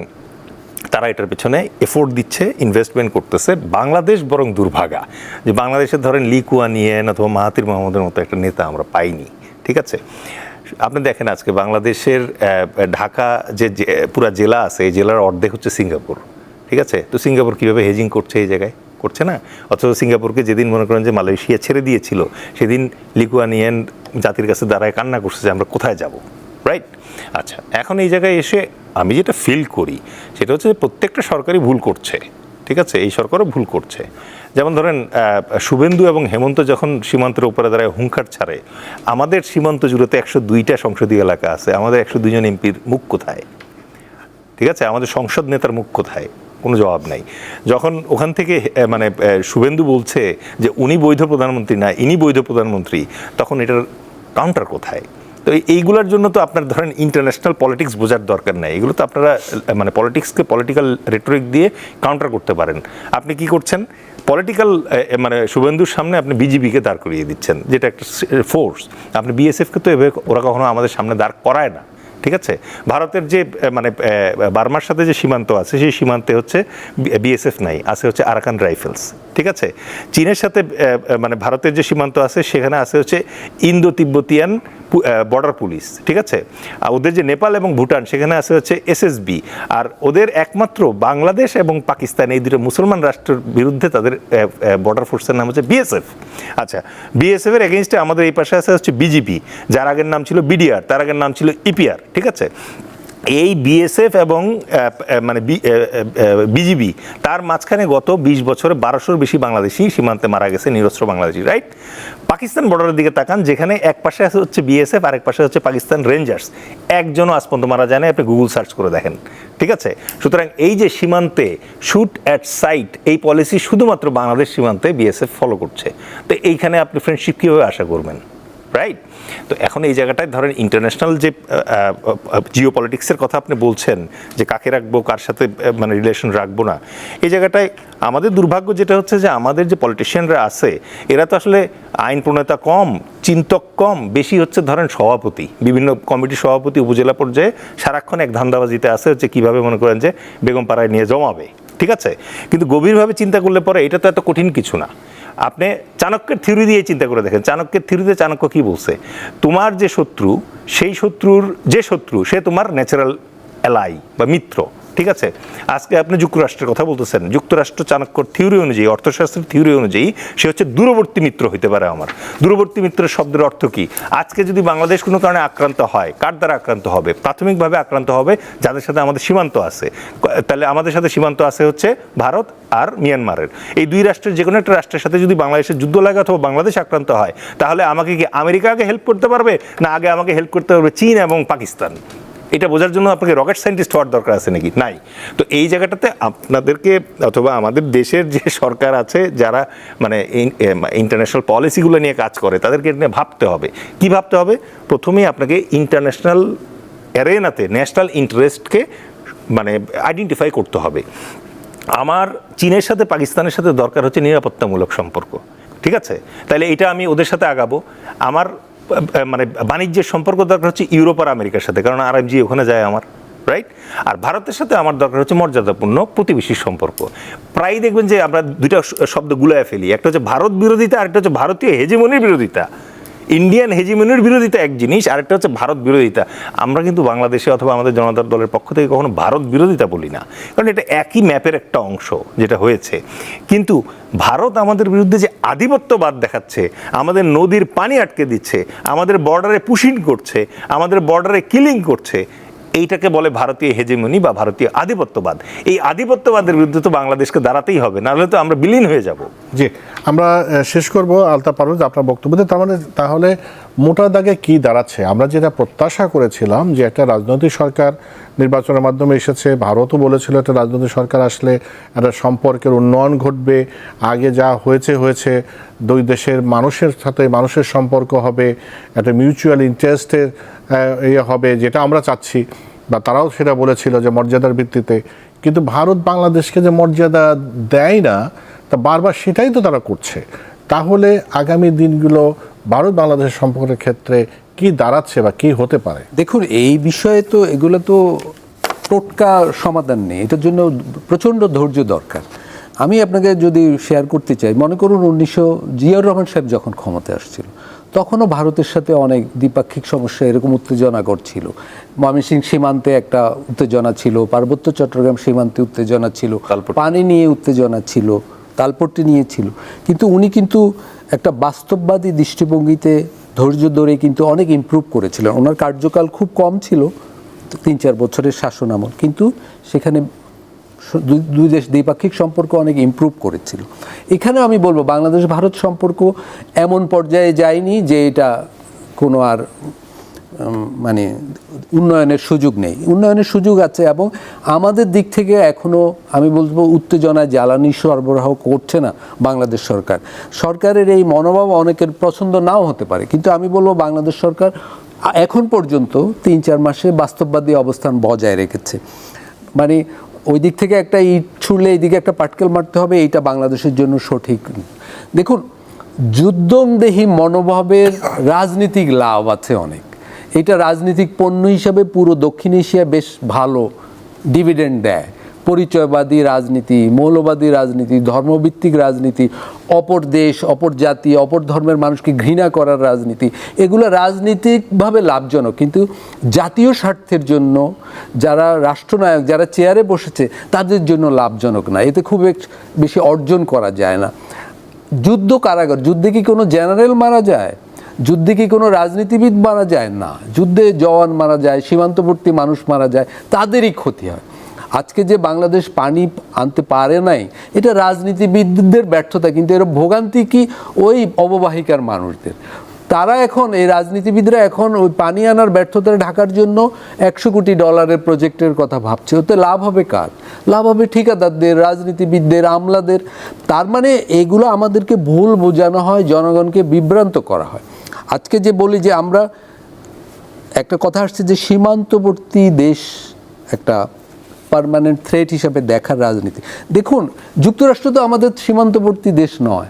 তারা এটার পেছনে এফোর্ট দিচ্ছে, ইনভেস্টমেন্ট করতেছে। বাংলাদেশ বরং দুর্ভাগা যে বাংলাদেশের ধরেন লি কুয়ান ইয়েন অথবা মাহাতির মোহাম্মদের মতো একটা নেতা আমরা পাইনি, ঠিক আছে? আপনি দেখেন আজকে বাংলাদেশের ঢাকা যে পুরা জেলা আছে, এই জেলার অর্ধেক হচ্ছে সিঙ্গাপুর, ঠিক আছে? তো সিঙ্গাপুর কীভাবে হেজিং করছে এই জায়গায়? করছে না। অথচ সিঙ্গাপুরকে যেদিন মনে করেন যে মালয়েশিয়া ছেড়ে দিয়েছিল, সেদিন লি কুয়ান ইয়েন জাতির কাছে দাঁড়ায় কান্না করছে যে আমরা কোথায় যাব, রাইট? আচ্ছা, এখন এই জায়গায় এসে আমি যেটা ফিল করি সেটা হচ্ছে প্রত্যেকটা সরকারই ভুল করছে, ঠিক আছে? এই সরকারও ভুল করছে। যেমন ধরেন শুভেন্দু এবং হেমন্ত যখন সীমান্তের উপরে দাঁড়ায় হুঙ্কার ছাড়ে, আমাদের সীমান্ত জুড়ে তো 102টা সংসদীয় এলাকা আছে, আমাদের 102 জন এমপির মুখ কোথায়? ঠিক আছে, আমাদের সংসদ নেতার মুখ কোথায়? কোনো জবাব নাই। যখন ওখান থেকে মানে শুভেন্দু বলছে যে উনি বৈধ প্রধানমন্ত্রী না, ইনি বৈধ প্রধানমন্ত্রী, তখন এটার কাউন্টার কোথায়? তো এইগুলোর জন্য তো আপনার ধরেন ইন্টারন্যাশনাল পলিটিক্স বোঝার দরকার নেই, এগুলো তো আপনারা মানে পলিটিক্সকে পলিটিক্যাল রেটরিক দিয়ে কাউন্টার করতে পারেন। আপনি কি করছেন? পলিটিক্যাল মানে শুভেন্দুর সামনে আপনি বিজেপিকে দাঁড় করিয়ে দিচ্ছেন, যেটা একটা ফোর্স। আপনি বিএসএফকে তো এভাবে ওরা কখনো আমাদের সামনে দাঁড় করায় না, ঠিক আছে? ভারতের যে মানে বার্মার সাথে যে সীমান্ত আছে, সেই সীমান্তে হচ্ছে বিএসএফ নাই, আছে হচ্ছে আরাকান রাইফেলস, ঠিক আছে? চীনের সাথে মানে ভারতের যে সীমান্ত আছে, সেখানে আছে হচ্ছে ইন্দো তিব্বতিয়ান বর্ডার পুলিশ, ঠিক আছে? আর ওদের যে নেপাল এবং ভুটান, সেখানে আছে হচ্ছে এসএসবি। আর ওদের একমাত্র বাংলাদেশ এবং পাকিস্তান, এই দুটো মুসলমান রাষ্ট্রের বিরুদ্ধে তাদের বর্ডার ফোর্সের নাম হচ্ছে বিএসএফ। আচ্ছা, বিএসএফ এর এগেইনস্টে আমাদের এই পাশে আছে হচ্ছে বিজিপি, যার আগের নাম ছিল বিডিআর, তার আগের নাম ছিল ইপিআর, ঠিক আছে? এই বিএসএফ এবং মানে বিজিবি, তার মাঝখানে গত 20 বছরে 1200-র বেশি বাংলাদেশি সীমান্তে মারা গেছে, নিরস্ত্র বাংলাদেশি, রাইট? পাকিস্তান বর্ডারের দিকে তাকান, যেখানে এক পাশে আছে হচ্ছে বিএসএফ, আরেক পাশে হচ্ছে পাকিস্তান রেঞ্জার্স, একজনও আজ পর্যন্ত মারা যায় না, আপনি গুগল সার্চ করে দেখেন, ঠিক আছে? সুতরাং এই যে সীমান্তে শুট অ্যাট সাইট, এই পলিসি শুধুমাত্র বাংলাদেশ সীমান্তে বিএসএফ ফলো করছে। তো এইখানে আপনি ফ্রেন্ডশিপ কীভাবে আশা করবেন, রাইট? তো এখন এই জায়গাটায় ধরেন ইন্টারন্যাশনাল যে জিও পলিটিক্সের কথা আপনি বলছেন, যে কাকে রাখবো, কার সাথে মানে রিলেশন রাখবো না, এই জায়গাটায় আমাদের দুর্ভাগ্য যেটা হচ্ছে যে আমাদের যে পলিটিশিয়ানরা আছে, এরা তো আসলে আইন প্রণেতা কম, চিন্তক কম, বেশি হচ্ছে ধরেন সভাপতি, বিভিন্ন কমিটির সভাপতি উপজেলা পর্যায়ে সারাক্ষণ এক ধান্দাবাজিতে আছে হচ্ছে কীভাবে মনে করেন যে বেগমপাড়ায় নিয়ে জমাবে, ঠিক আছে? কিন্তু গভীরভাবে চিন্তা করলে পরে এটা তো এত কঠিন কিছু না। আপনি চাণক্যের থিওরি দিয়ে চিন্তা করে দেখেন, চাণক্যের থিওরিতে চাণক্য কী বলছে? তোমার যে শত্রু, সেই শত্রুর যে শত্রু, সে তোমার ন্যাচারাল অ্যালাই বা মিত্র, ঠিক আছে? আজকে আপনি যুক্তরাষ্ট্রের কথা বলতেছেন, যুক্তরাষ্ট্র চাণক্যর থিওরি অনুযায়ী, অর্থশাস্ত্রের থিওরি অনুযায়ী সে হচ্ছে দূরবর্তী মিত্র হইতে পারে আমার। দূরবর্তী মিত্রের শব্দের অর্থ কি? আজকে যদি বাংলাদেশ কোনো কারণে আক্রান্ত হয়, কার দ্বারা আক্রান্ত হবে? প্রাথমিকভাবে আক্রান্ত হবে যাদের সাথে আমাদের সীমান্ত আছে। তাহলে আমাদের সাথে সীমান্ত আছে হচ্ছে ভারত আর মিয়ানমারের। এই দুই রাষ্ট্রের যে কোনো একটা রাষ্ট্রের সাথে যদি বাংলাদেশের যুদ্ধ লাগে অথবা বাংলাদেশ আক্রান্ত হয়, তাহলে আমাকে কি আমেরিকা আগে হেল্প করতে পারবে, না আগে আমাকে হেল্প করতে পারবে চীন এবং পাকিস্তান? এটা বোঝার জন্য আপনাকে রকেট সায়েন্টিস্ট হওয়ার দরকার আছে নাকি? নাই। তো এই জায়গাটাতে আপনাদেরকে অথবা আমাদের দেশের যে সরকার আছে যারা মানে ইন্টারন্যাশনাল পলিসিগুলো নিয়ে কাজ করে তাদেরকে এটা নিয়ে ভাবতে হবে। কি ভাবতে হবে? প্রথমেই আপনাকে ইন্টারন্যাশনাল অ্যারেনাতে ন্যাশনাল ইন্টারেস্টকে মানে আইডেন্টিফাই করতে হবে। আমার চীনের সাথে পাকিস্তানের সাথে দরকার হচ্ছে নিরাপত্তামূলক সম্পর্ক, ঠিক আছে? তাহলে এটা আমি ওদের সাথে আগাবো। আমার মানে বাণিজ্যের সম্পর্ক দরকার হচ্ছে ইউরোপ আর আমেরিকার সাথে, কারণ আরএমজি ওখানে যায় আমার, রাইট? আর ভারতের সাথে আমার দরকার হচ্ছে মর্যাদাপূর্ণ প্রতিবেশীর সম্পর্ক। প্রায় দেখবেন যে আমরা দুইটা শব্দ গুলায় ফেলি, একটা হচ্ছে ভারত বিরোধিতা, আরেকটা হচ্ছে ভারতীয় হেজিমনির বিরোধিতা। ইন্ডিয়ান হেজিমনির বিরোধিতা এক জিনিস, আরেকটা হচ্ছে ভারত বিরোধিতা। আমরা কিন্তু বাংলাদেশে অথবা আমাদের জনতা দলের পক্ষ থেকে কখনো ভারত বিরোধিতা বলি না, কারণ এটা একই ম্যাপের একটা অংশ যেটা হয়েছে। কিন্তু ভারত আমাদের বিরুদ্ধে যে আধিপত্যবাদ দেখাচ্ছে, আমাদের নদীর পানি আটকে দিচ্ছে, আমাদের বর্ডারে পুশিং করছে, আমাদের বর্ডারে কিলিং করছে, এইটাকে বলে ভারতীয় হেজেমনি বা ভারতীয় আধিপত্যবাদ। এই আধিপত্যবাদের বিরুদ্ধে তো বাংলাদেশকে দাঁড়াতেই হবে, নাহলে তো আমরা বিলীন হয়ে যাব। জি, আমরা শেষ করব আলতাফ পারভেজ আপনার বক্তব্যতে। তার মানে তাহলে মোটা দাগে কি দাঁড়াচ্ছে? আমরা যেটা প্রত্যাশা করেছিলাম যে একটা রাজনৈতিক সরকার নির্বাচনের মাধ্যমে এসেছে, ভারতও বলেছিল একটা রাজনৈতিক সরকার আসলে একটা সম্পর্কের উন্নয়ন ঘটবে, আগে যা হয়েছে দুই দেশের মানুষের সাথে মানুষের সম্পর্ক হবে, একটা মিউচুয়াল ইন্টারেস্টের ইয়ে হবে, যেটা আমরা চাচ্ছি, বা তারাও সেটা বলেছিল যে মর্যাদার ভিত্তিতে। কিন্তু ভারত বাংলাদেশকে যে মর্যাদা দেয় না, তা বারবার সেটাই তো তারা করছে। তাহলে আগামী দিনগুলো ভারত বাংলাদেশের সম্পর্কের ক্ষেত্রে কি দাঁড়াচ্ছে বা কি হতে পারে? দেখুন, এই বিষয়ে তো এগুলো তো টোটকা সমাধান নেই, এটার জন্য প্রচণ্ড ধৈর্য দরকার। আমি আপনাকে যদি শেয়ার করতে চাই, মনে করুন জিয়াউর রহমান সাহেব যখন ক্ষমতায় আসছিল, তখনও ভারতের সাথে অনেক দ্বিপাক্ষিক সমস্যা এরকম উত্তেজনা ঘটছিল। ময়মনসিংহ সীমান্তে একটা উত্তেজনা ছিল, পার্বত্য চট্টগ্রাম সীমান্তে উত্তেজনা ছিল, পানি নিয়ে উত্তেজনা ছিল, তালপট্টি নিয়ে ছিল। কিন্তু উনি কিন্তু একটা বাস্তববাদী দৃষ্টিভঙ্গিতে ধৈর্য ধরে কিন্তু অনেক ইমপ্রুভ করেছিলেন। ওনার কার্যকাল খুব কম ছিল, 3-4 বছরের শাসন আমল, কিন্তু সেখানে দুই দেশ দ্বিপাক্ষিক সম্পর্ক অনেক ইমপ্রুভ করেছিল। এখানে আমি বলবো বাংলাদেশ ভারত সম্পর্ক এমন পর্যায়ে যায়নি যে এটা কোনো আর মানে উন্নয়নের সুযোগ নেই। উন্নয়নের সুযোগ আছে, এবং আমাদের দিক থেকে এখনও আমি বলবো উত্তেজনায় জ্বালানি সরবরাহ করছে না বাংলাদেশ সরকার। সরকারের এই মনোভাব অনেকের পছন্দ নাও হতে পারে, কিন্তু আমি বলবো বাংলাদেশ সরকার এখন পর্যন্ত 3-4 মাসে বাস্তববাদী অবস্থান বজায় রেখেছে। মানে ওই দিক থেকে একটা ইট ছুড়লে এইদিকে একটা পাটকেল মারতে হবে, এইটা বাংলাদেশের জন্য সঠিক। দেখুন, যুদ্ধংদেহী মনোভাবের রাজনীতিক লাভ আছে অনেক। এটা রাজনীতিক পণ্য হিসাবে পুরো দক্ষিণ এশিয়া বেশ ভালো ডিভিডেন্ড দেয়। পরিচয়বাদী রাজনীতি, মৌলবাদী রাজনীতি, ধর্মভিত্তিক রাজনীতি, অপর দেশ, অপর জাতি, অপর ধর্মের মানুষকে ঘৃণা করার রাজনীতি, এগুলো রাজনীতিকভাবে লাভজনক, কিন্তু জাতীয় স্বার্থের জন্য যারা রাষ্ট্রনায়ক, যারা চেয়ারে বসেছে, তাদের জন্য লাভজনক না। এতে খুব বেশি অর্জন করা যায় না। যুদ্ধ কারাগার, যুদ্ধে কি কোনো জেনারেল মারা যায়? যুদ্ধে কি কোনো রাজনীতিবিদ মারা যায়? না। যুদ্ধে জওয়ান মারা যায়, সীমান্তবর্তী মানুষ মারা যায়, তাদেরই ক্ষতি হয়। আজকে যে বাংলাদেশ পানি আনতে পারে নাই, এটা রাজনীতিবিদদের ব্যর্থতা, কিন্তু এর ভোগান্তি কি ওই অববাহিকার মানুষদের। তারা এখন, এই রাজনীতিবিদরা এখন ওই পানি আনার ব্যর্থতা ঢাকার জন্য $100 কোটি প্রজেক্টের কথা ভাবছে। ওতে লাভ হবে কার? লাভ হবে ঠিকাদারদের, রাজনীতিবিদদের, আমলাদের। তার মানে এগুলো আমাদেরকে ভুল বোঝানো হয়, জনগণকে বিভ্রান্ত করা হয়। আজকে যে বলি যে আমরা একটা কথা আসছে যে সীমান্তবর্তী দেশ একটা পার্মানেন্ট থ্রেট হিসাবে দেখার রাজনীতি। দেখুন, যুক্তরাষ্ট্র তো আমাদের সীমান্তবর্তী দেশ নয়,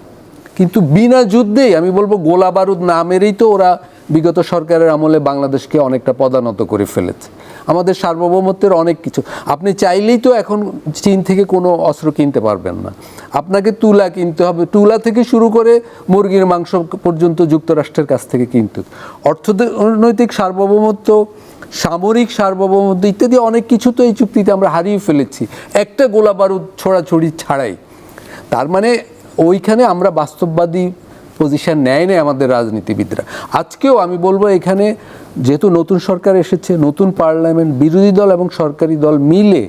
কিন্তু বিনা যুদ্ধেই আমি বলবো গোলা বারুদ না মেরেই তো ওরা বিগত সরকারের আমলে বাংলাদেশকে অনেকটা পদানত করে ফেলেছে। আমাদের সার্বভৌমত্বের অনেক কিছু, আপনি চাইলেই তো এখন চীন থেকে কোনো অস্ত্র কিনতে পারবেন না। আপনাকে তুলা কিনতে হবে, তুলা থেকে শুরু করে মুরগির মাংস পর্যন্ত যুক্তরাষ্ট্রের কাছ থেকে কিনতে। অর্থনৈতিক সার্বভৌমত্ব, সামরিক সার্বভৌমত্ব ইত্যাদি অনেক কিছু তো এই চুক্তিতে আমরা হারিয়ে ফেলেছি, একটা গোলা বারুদ ছোড়াছড়ি ছাড়াই। তার মানে ওইখানে আমরা বাস্তববাদী পজিশন নেয় না আমাদের রাজনীতিবিদরা। আজকেও আমি বলবো এখানে যেহেতু নতুন সরকার এসেছে, নতুন পার্লামেন্ট, বিরোধী দল এবং সরকারি দল মিলে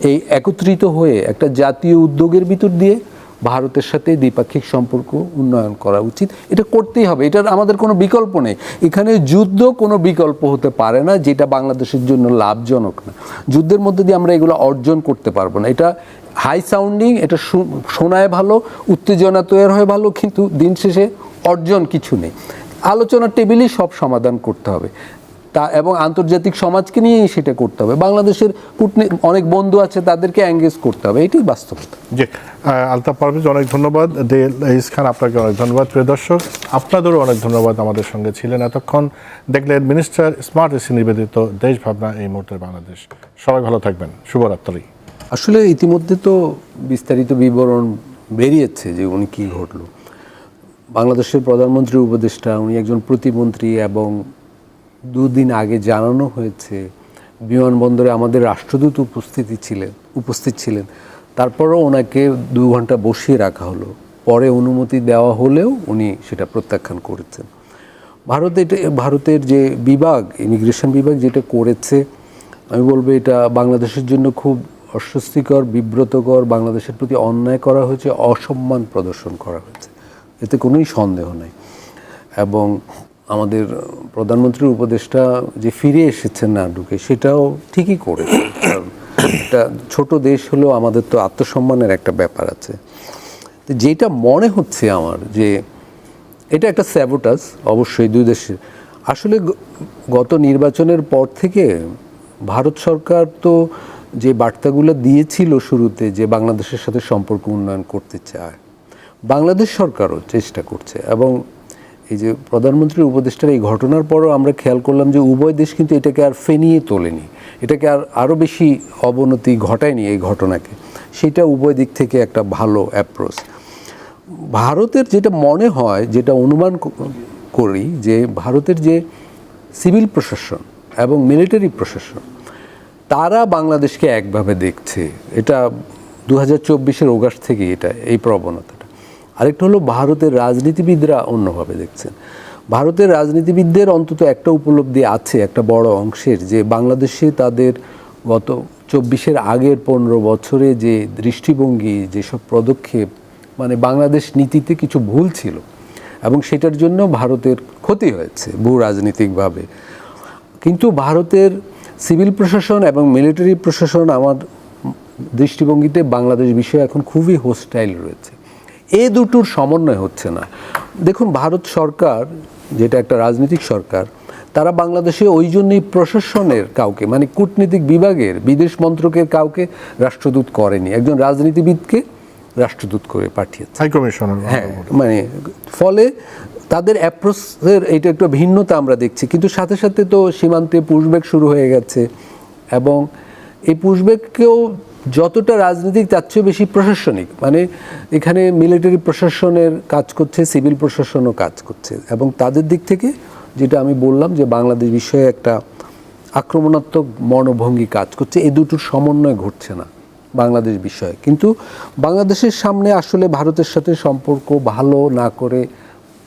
এই একত্রিত হয়ে একটা জাতীয় উদ্যোগের ভিতর দিয়ে ভারতের সাথে দ্বিপাক্ষিক সম্পর্ক উন্নয়ন করা উচিত। এটা করতেই হবে, এটার আমাদের কোনো বিকল্প নেই। এখানে যুদ্ধ কোনো বিকল্প হতে পারে না যেটা বাংলাদেশের জন্য লাভজনক না। যুদ্ধের মধ্যে দিয়ে আমরা এগুলো অর্জন করতে পারবো না। এটা হাই সাউন্ডিং, এটা শোনায় ভালো, উত্তেজনা তৈরি হয় ভালো, কিন্তু দিন শেষে অর্জন কিছু নেই। আলোচনার টেবিলেই সব সমাধান করতে হবে এবং আন্তর্জাতিক সমাজকে নিয়েই সেটা করতে হবে। বাংলাদেশের অনেক বন্ধু আছে, তাদেরকে এঙ্গেজ করতে হবে, এটাই বাস্তবতা। জি, আলতাফ পারভেজ অনেক ধন্যবাদ। দেলাইজ খান আপনাকে অনেক ধন্যবাদ। প্রিয় দর্শক, আপনাদেরও অনেক ধন্যবাদ আমাদের সঙ্গে ছিলেন এতক্ষণ। দেখলেন মিনিস্টার স্মার্ট এসি নিবেদিত দেশ ভাবনা এই মুহূর্তের বাংলাদেশ। সবাই ভালো থাকবেন, শুভরাত্রি। আসলে ইতিমধ্যে তো বিস্তারিত বিবরণ বেরিয়েছে যে উনি কী ঘটল। বাংলাদেশের প্রধানমন্ত্রীর উপদেষ্টা, উনি একজন প্রতিমন্ত্রী, এবং দুদিন আগে জানানো হয়েছে বিমানবন্দরে আমাদের রাষ্ট্রদূত উপস্থিত ছিলেন। তারপরও ওনাকে 2 ঘন্টা বসিয়ে রাখা হলো, পরে অনুমতি দেওয়া হলেও উনি সেটা প্রত্যাখ্যান করেছেন। ভারতের যে বিভাগ, ইমিগ্রেশন বিভাগ যেটা করেছে, আমি বলবো এটা বাংলাদেশের জন্য খুব অস্বস্তিকর, বিব্রতকর, বাংলাদেশের প্রতি অন্যায় করা হয়েছে, অসম্মান প্রদর্শন করা হয়েছে, এতে কোনোই সন্দেহ নাই। এবং আমাদের প্রধানমন্ত্রীর উপদেষ্টা যে ফিরে এসেছেন না ঢুকে, সেটাও ঠিকই করেছে। কারণ একটা ছোট দেশ হলেও আমাদের তো আত্মসম্মানের একটা ব্যাপার আছে। তো যেটা মনে হচ্ছে আমার, যে এটা একটা স্যাবোটাজ অবশ্যই দুই দেশের। আসলে গত নির্বাচনের পর থেকে ভারত সরকার তো যে বার্তাগুলো দিয়েছিল শুরুতে, যে বাংলাদেশের সাথে সম্পর্ক উন্নয়ন করতে চায়, বাংলাদেশ সরকারও চেষ্টা করছে। এবং এই যে প্রধানমন্ত্রীর উপদেষ্টার এই ঘটনার পরও আমরা খেয়াল করলাম যে উভয় দেশ কিন্তু এটাকে আর ফেনিয়ে তোলেনি, এটাকে আরও বেশি অবনতি ঘটায়নি এই ঘটনাকে। সেটা উভয় দিক থেকে একটা ভালো অ্যাপ্রোচ। ভারতের যেটা মনে হয়, যেটা অনুমান করি, যে ভারতের যে সিভিল প্রশাসন এবং মিলিটারি প্রশাসন, তারা বাংলাদেশকে একভাবে দেখছে। এটা 2024 অগাস্ট থেকে এই প্রবণতাটা। আরেকটা হলো ভারতের রাজনীতিবিদরা অন্যভাবে দেখছেন। ভারতের রাজনীতিবিদদের অন্তত একটা উপলব্ধি আছে, একটা বড় অংশের, যে বাংলাদেশে তাদের গত 24-এর আগের 15 বছরে যে দৃষ্টিভঙ্গি, যেসব পদক্ষেপ, মানে বাংলাদেশ নীতিতে কিছু ভুল ছিল এবং সেটার জন্য ভারতের ক্ষতি হয়েছে ভূ রাজনীতিকভাবে। কিন্তু ভারতের সিভিল প্রশাসন এবং মিলিটারি প্রশাসন আমার দৃষ্টিভঙ্গিতে বাংলাদেশ বিষয়ে এখন খুবই হোস্টাইল রয়েছে। এই দুটোর সমন্বয় হচ্ছে না। দেখুন, ভারত সরকার যেটা একটা রাজনৈতিক সরকার, তারা বাংলাদেশে ওই জন্যই প্রশাসনের কাউকে, মানে কূটনীতিক বিভাগের, বিদেশ মন্ত্রকের কাউকে রাষ্ট্রদূত করেনি, একজন রাজনীতিবিদকে রাষ্ট্রদূত করে পাঠিয়েছে, হাই কমিশনার। হ্যাঁ, মানে ফলে তাদের অ্যাপ্রোচের এইটা একটু ভিন্নতা আমরা দেখছি। কিন্তু সাথে সাথে তো সীমান্তে পুশব্যাক শুরু হয়ে গেছে, এবং এই পুশব্যাককেও যতটা রাজনৈতিক তার চেয়ে বেশি প্রশাসনিক, মানে এখানে মিলিটারি প্রশাসনের কাজ করছে, সিভিল প্রশাসনও কাজ করছে, এবং তাদের দিক থেকে যেটা আমি বললাম যে বাংলাদেশ বিষয়ে একটা আক্রমণাত্মক মনোভঙ্গি কাজ করছে। এই দুটোর সমন্বয় ঘটছে না বাংলাদেশ বিষয়ে। কিন্তু বাংলাদেশের সামনে আসলে ভারতের সাথে সম্পর্ক ভালো না করে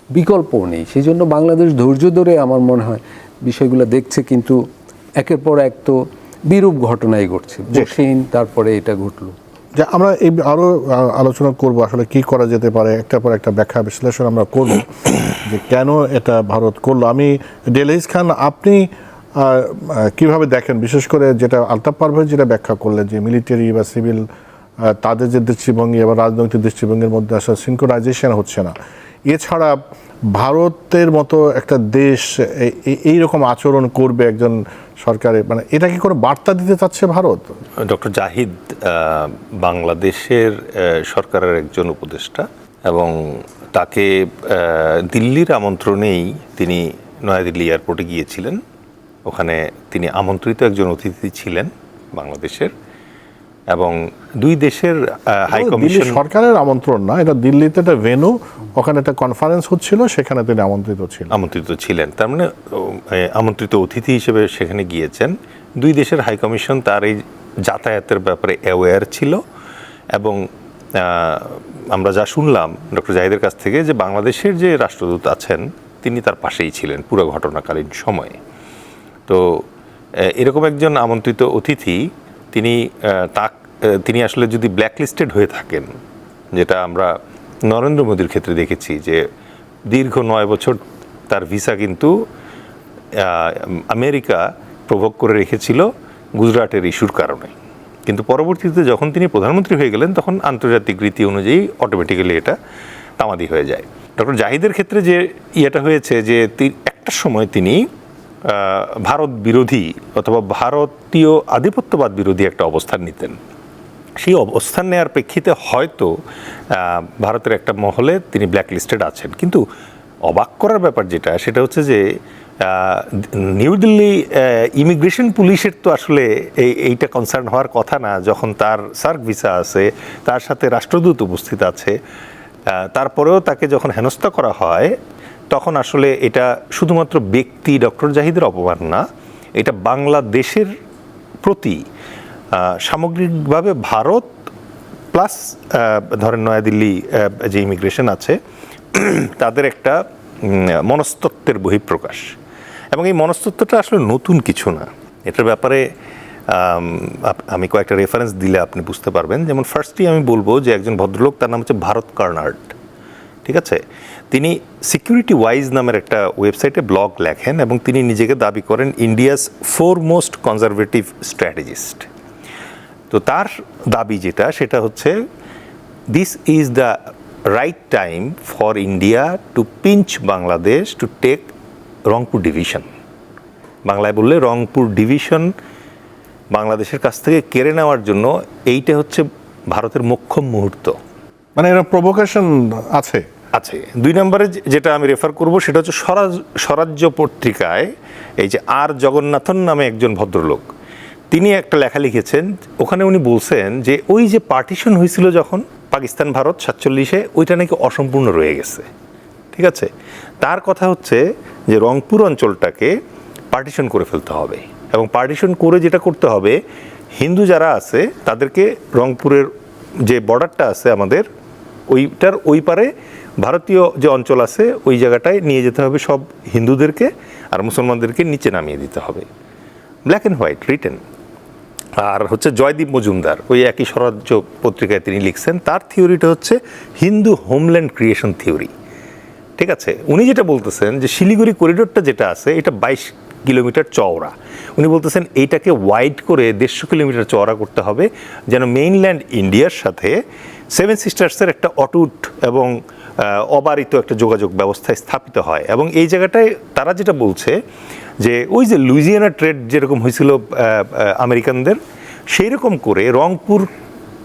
বিকল্পও নেই। সেই জন্য বাংলাদেশ ধৈর্য ধরে আমার মনে হয় বিষয়গুলো দেখছে, কিন্তু একের পর এক তো বিরূপ ঘটনাই ঘটছে। বসেন, তারপরে এটা ঘটলো। যে আমরা এই আরও আলোচনা করব আসলে কি করা যেতে পারে, একটার পর একটা ব্যাখ্যা বিশ্লেষণ আমরা করব যে কেন এটা ভারত করলো। আমি দেলাইজ খান, আপনি কিভাবে দেখেন, বিশেষ করে যেটা আলতাফ পারভেজ যেটা ব্যাখ্যা করলেন, যে মিলিটারি বা সিভিল তাদের যে দৃষ্টিভঙ্গি এবং রাজনৈতিক দৃষ্টিভঙ্গির মধ্যে আসলে সিনক্রোনাইজেশন হচ্ছে না, এছাড়া ভারতের মতো একটা দেশ এইরকম আচরণ করবে একজন সরকারের, মানে এটা কি কোনো বার্তা দিতে চাচ্ছে ভারত? ডক্টর জাহিদ বাংলাদেশের সরকারের একজন উপদেষ্টা, এবং তাকে দিল্লির আমন্ত্রণেই তিনি নয়াদিল্লি এয়ারপোর্টে গিয়েছিলেন। ওখানে তিনি আমন্ত্রিত একজন অতিথি ছিলেন বাংলাদেশের, এবং দুই দেশের হাই কমিশন। সরকারের আমন্ত্রণ না, এটা দিল্লিতে একটা ভেন্যু, ওখানে একটা কনফারেন্স হচ্ছিল, সেখানে তিনি আমন্ত্রিত ছিলেন। তার মানে আমন্ত্রিত অতিথি হিসেবে সেখানে গিয়েছেন। দুই দেশের হাই কমিশন তার এই যাতায়াতের ব্যাপারে অ্যাওয়্যার ছিল, এবং আমরা যা শুনলাম ডক্টর জাহিদের কাছ থেকে, যে বাংলাদেশের যে রাষ্ট্রদূত আছেন তিনি তার পাশেই ছিলেন পুরো ঘটনাকালীন সময়ে। তো এরকম একজন আমন্ত্রিত অতিথি, তিনি আসলে যদি ব্ল্যাকলিস্টেড হয়ে থাকেন যেটা আমরা নরেন্দ্র মোদীর ক্ষেত্রে দেখেছি, যে দীর্ঘ 9 বছর তার ভিসা কিন্তু আমেরিকা প্রভোগ করে রেখেছিল গুজরাটের ইস্যুর কারণে। কিন্তু পরবর্তীতে যখন তিনি প্রধানমন্ত্রী হয়ে গেলেন, তখন আন্তর্জাতিক রীতি অনুযায়ী অটোমেটিক্যালি এটা তামাদি হয়ে যায়। ডক্টর জাহিদের ক্ষেত্রে যে ইয়েটা হয়েছে, যে একটা সময় তিনি ভারত বিরোধী অথবা ভারতীয় আধিপত্যবাদ বিরোধী একটা অবস্থান নিতেন। সেই অবস্থান নেওয়ার প্রেক্ষিতে হয়তো ভারতের একটা মহলে তিনি ব্ল্যাকলিস্টেড আছেন। কিন্তু অবাক করার ব্যাপার যেটা, সেটা হচ্ছে যে নিউ দিল্লি ইমিগ্রেশন পুলিশের তো আসলে এইটা কনসার্ন হওয়ার কথা না, যখন তার সার্ক ভিসা আছে, তার সাথে রাষ্ট্রদূত উপস্থিত আছে, তারপরেও তাকে যখন হেনস্থা করা হয়, তখন আসলে এটা শুধুমাত্র ব্যক্তি ডক্টর জাহিদের অপমান না, এটা বাংলাদেশের প্রতি সামগ্রিকভাবে ভারত প্লাস ধরেন নয়াদিল্লি যে ইমিগ্রেশন আছে তাদের একটা মনস্তত্ত্বের বহিঃপ্রকাশ। এবং এই মনস্তত্ত্বটা আসলে নতুন কিছু না। এটার ব্যাপারে আমি কয়েকটা রেফারেন্স দিলে আপনি বুঝতে পারবেন। যেমন ফার্স্টলি আমি বলবো যে একজন ভদ্রলোক, তার নাম হচ্ছে ভারত কার্নার্ড, ঠিক আছে? তিনি সিকিউরিটি ওয়াইজ নামের একটা ওয়েবসাইটে ব্লগ লেখেন এবং তিনি নিজেকে দাবি করেন ইন্ডিয়াস ফোরমোস্ট কনজারভেটিভ স্ট্র্যাটেজিস্ট। তো তার দাবি যেটা, সেটা হচ্ছে this is the right time for India to pinch Bangladesh to take Rangpur division. বাংলায় বললে রংপুর ডিভিশন বাংলাদেশের কাছ থেকে কেড়ে নেওয়ার জন্য এইটা হচ্ছে ভারতের মোক্ষম মুহূর্ত। মানে এর প্রভোকেশন আছে। 2 নম্বরে যেটা আমি রেফার করব সেটা হচ্ছে স্বরাজ্য পত্রিকায় এই যে আর জগন্নাথন নামে একজন ভদ্রলোক, তিনি একটা লেখা লিখেছেন। ওখানে উনি বলছেন যে ওই যে পার্টিশন হয়েছিল যখন পাকিস্তান ভারত 47-এ, ওইটা নাকি অসম্পূর্ণ রয়ে গেছে, ঠিক আছে? তার কথা হচ্ছে যে রংপুর অঞ্চলটাকে পার্টিশন করে ফেলতে হবে, এবং পার্টিশন করে যেটা করতে হবে, হিন্দু যারা আছে তাদেরকে রংপুরের যে বর্ডারটা আছে আমাদের, ওইটার ওই পারে ভারতীয় যে অঞ্চল আছে ওই জায়গাটায় নিয়ে যেতে হবে সব হিন্দুদেরকে, আর মুসলমানদেরকে নিচে নামিয়ে দিতে হবে। Black and white written. আর হচ্ছে জয়দীপ মজুমদার ওই একই স্বরাজ্য পত্রিকায় তিনি লিখছেন, তার থিওরিটা হচ্ছে হিন্দু হোমল্যান্ড ক্রিয়েশন থিওরি, ঠিক আছে? উনি যেটা বলতেছেন যে শিলিগুড়ি করিডোরটা যেটা আছে এটা 22 কিলোমিটার চওড়া। উনি বলতেছেন এইটাকে ওয়াইড করে 150 কিলোমিটার চওড়া করতে হবে, যেন মেইনল্যান্ড ইন্ডিয়ার সাথে 7 সিস্টার্সের একটা অটুট এবং অবারিত একটা যোগাযোগ ব্যবস্থা স্থাপিত হয়। এবং এই জায়গাটায় তারা যেটা বলছে যে ওই যে লুইজিয়ানা ট্রেড যেরকম হয়েছিল আমেরিকানদের, সেই রকম করে রংপুর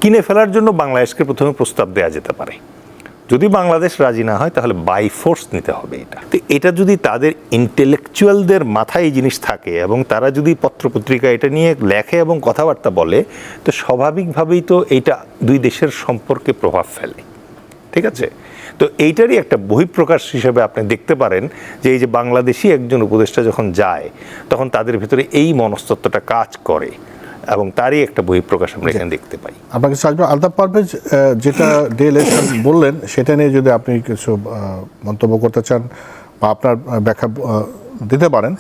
কিনে ফেলার জন্য বাংলাদেশকে প্রথমে প্রস্তাব দেওয়া যেতে পারে। যদি বাংলাদেশ রাজি না হয় তাহলে বাই ফোর্স নিতে হবে এটা। তো এটা যদি তাদের ইন্টেলেকচুয়ালদের মাথায় এই জিনিস থাকে এবং তারা যদি পত্রপত্রিকা এটা নিয়ে লেখে এবং কথাবার্তা বলে, তো স্বাভাবিকভাবেই তো এইটা দুই দেশের সম্পর্কে প্রভাব ফেলে, ঠিক আছে? তো এইটারই একটা বহিঃপ্রকাশ হিসেবে আপনি দেখতে পারেন যে এই যে বাংলাদেশি একজন উপদেষ্টা যখন যায়, তখন তাদের ভিতরে এই মনস্তত্ত্বটা কাজ করে এবং তারই একটা বহিঃপ্রকাশ আমরা এখানে দেখতে পাই। আপনাকে আলতাফ পারভেজ যেটা ডে-ইলেকশন বললেন, সেটা নিয়ে যদি আপনি কিছু মন্তব্য করতে চান বা আপনার ব্যাখ্যা দিতে পারেন।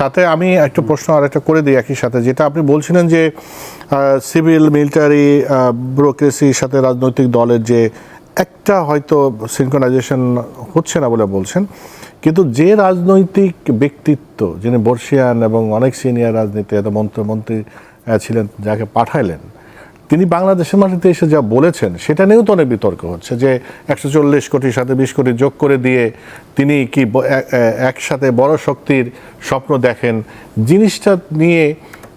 সাথে আমি একটা প্রশ্ন আর একটা করে দিই একই সাথে, যেটা আপনি বলছিলেন যে সিভিল মিলিটারি ব্যুরোক্রেসির সাথে রাজনৈতিক দলের যে একটা হয়তো সিনক্রোনাইজেশন হচ্ছে না বলে বলছেন, কিন্তু যে রাজনৈতিক ব্যক্তিত্ব যিনি বর্ষিয়ান এবং অনেক সিনিয়র রাজনীতি মন্ত্রী ছিলেন, যাকে পাঠাইলেন, তিনি বাংলাদেশের মাটিতে এসে যা বলেছেন সেটা নিয়েও তো অনেক বিতর্ক হচ্ছে যে 140 কোটির সাথে 20 কোটি যোগ করে দিয়ে তিনি কি একসাথে বড় শক্তির স্বপ্ন দেখেন। জিনিসটা নিয়ে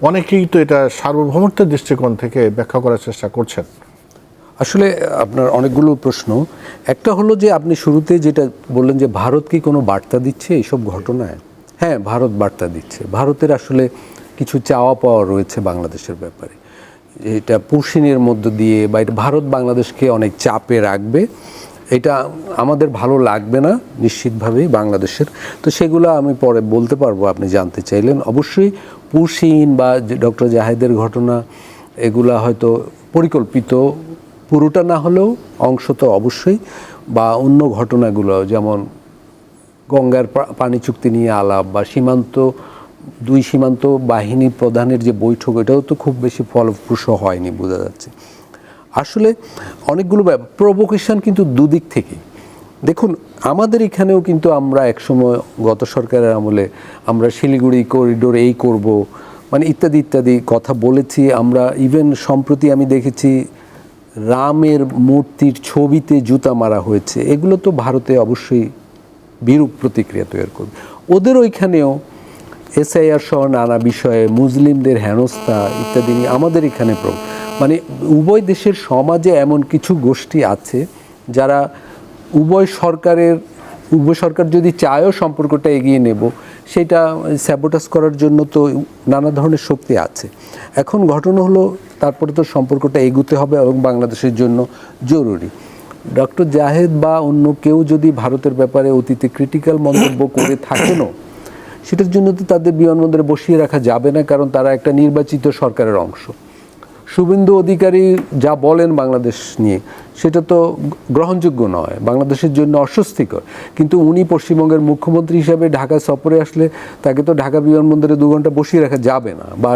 অনেকেই তো এটা সার্বভৌমত্বের দৃষ্টিকোণ থেকে ব্যাখ্যা করার চেষ্টা করছেন। আসলে আপনার অনেকগুলো প্রশ্ন। একটা হলো যে আপনি শুরুতে যেটা বললেন যে ভারত কি কোনো বার্তা দিচ্ছে এইসব ঘটনায়? হ্যাঁ, ভারত বার্তা দিচ্ছে। ভারতের আসলে কিছু চাওয়া পাওয়া রয়েছে বাংলাদেশের ব্যাপারে, এটা পুশিনের মধ্য দিয়ে বা ভারত বাংলাদেশকে অনেক চাপে রাখবে, এটা আমাদের ভালো লাগবে না নিশ্চিতভাবেই বাংলাদেশের। তো সেগুলো আমি পরে বলতে পারবো, আপনি জানতে চাইলেন। অবশ্যই পুশিন বা ডক্টর জাহিদের ঘটনা এগুলা হয়তো পরিকল্পিত, পুরোটা না হলেও অংশ তো অবশ্যই, বা অন্য ঘটনাগুলো যেমন গঙ্গার পানি চুক্তি নিয়ে আলাপ বা দুই সীমান্ত বাহিনী প্রধানের যে বৈঠক, এটাও তো খুব বেশি ফলপ্রসূ হয়নি বোঝা যাচ্ছে। আসলে অনেকগুলো প্রভোকেশন কিন্তু দুদিক থেকেই। দেখুন, আমাদের এখানেও কিন্তু আমরা একসময় গত সরকারের আমলে আমরা শিলিগুড়ি করিডোর এই করব, মানে ইত্যাদি ইত্যাদি কথা বলেছি আমরা। ইভেন সম্প্রতি আমি দেখেছি রামের মূর্তির ছবিতে জুতা মারা হয়েছে। এগুলো তো ভারতে অবশ্যই বিরূপ প্রতিক্রিয়া তৈরি করবে। ওদের ওইখানেও এসআইআর সহ নানা বিষয়ে মুসলিমদের হেনস্থা ইত্যাদি নিয়ে আমাদের এখানে মানে উভয় দেশের সমাজে এমন কিছু গোষ্ঠী আছে যারা উভয় সরকার যদি চায়ও সম্পর্কটা এগিয়ে নেব, সেটা স্যাবোটাস করার জন্য তো নানা ধরনের শক্তি আছে। এখন ঘটনা হলো তারপরে তো সম্পর্কটা এগুতে হবে এবং বাংলাদেশের জন্য জরুরি। ডক্টর জাহেদ বা অন্য কেউ যদি ভারতের ব্যাপারে অতীতে ক্রিটিক্যাল মন্তব্য করে থাকেনও, সেটার জন্য তো তাদের বিমানবন্দরে বসিয়ে রাখা যাবে না, কারণ তারা একটা নির্বাচিত সরকারের অংশ। শুভেন্দু অধিকারী যা বলেন বাংলাদেশ নিয়ে সেটা তো গ্রহণযোগ্য নয়, বাংলাদেশের জন্য অস্বস্তিকর। কিন্তু উনি পশ্চিমবঙ্গের মুখ্যমন্ত্রী হিসাবে ঢাকা সফরে আসলে তাকে তো ঢাকা বিমানবন্দরে 2 ঘন্টা বসিয়ে রাখা যাবে না বা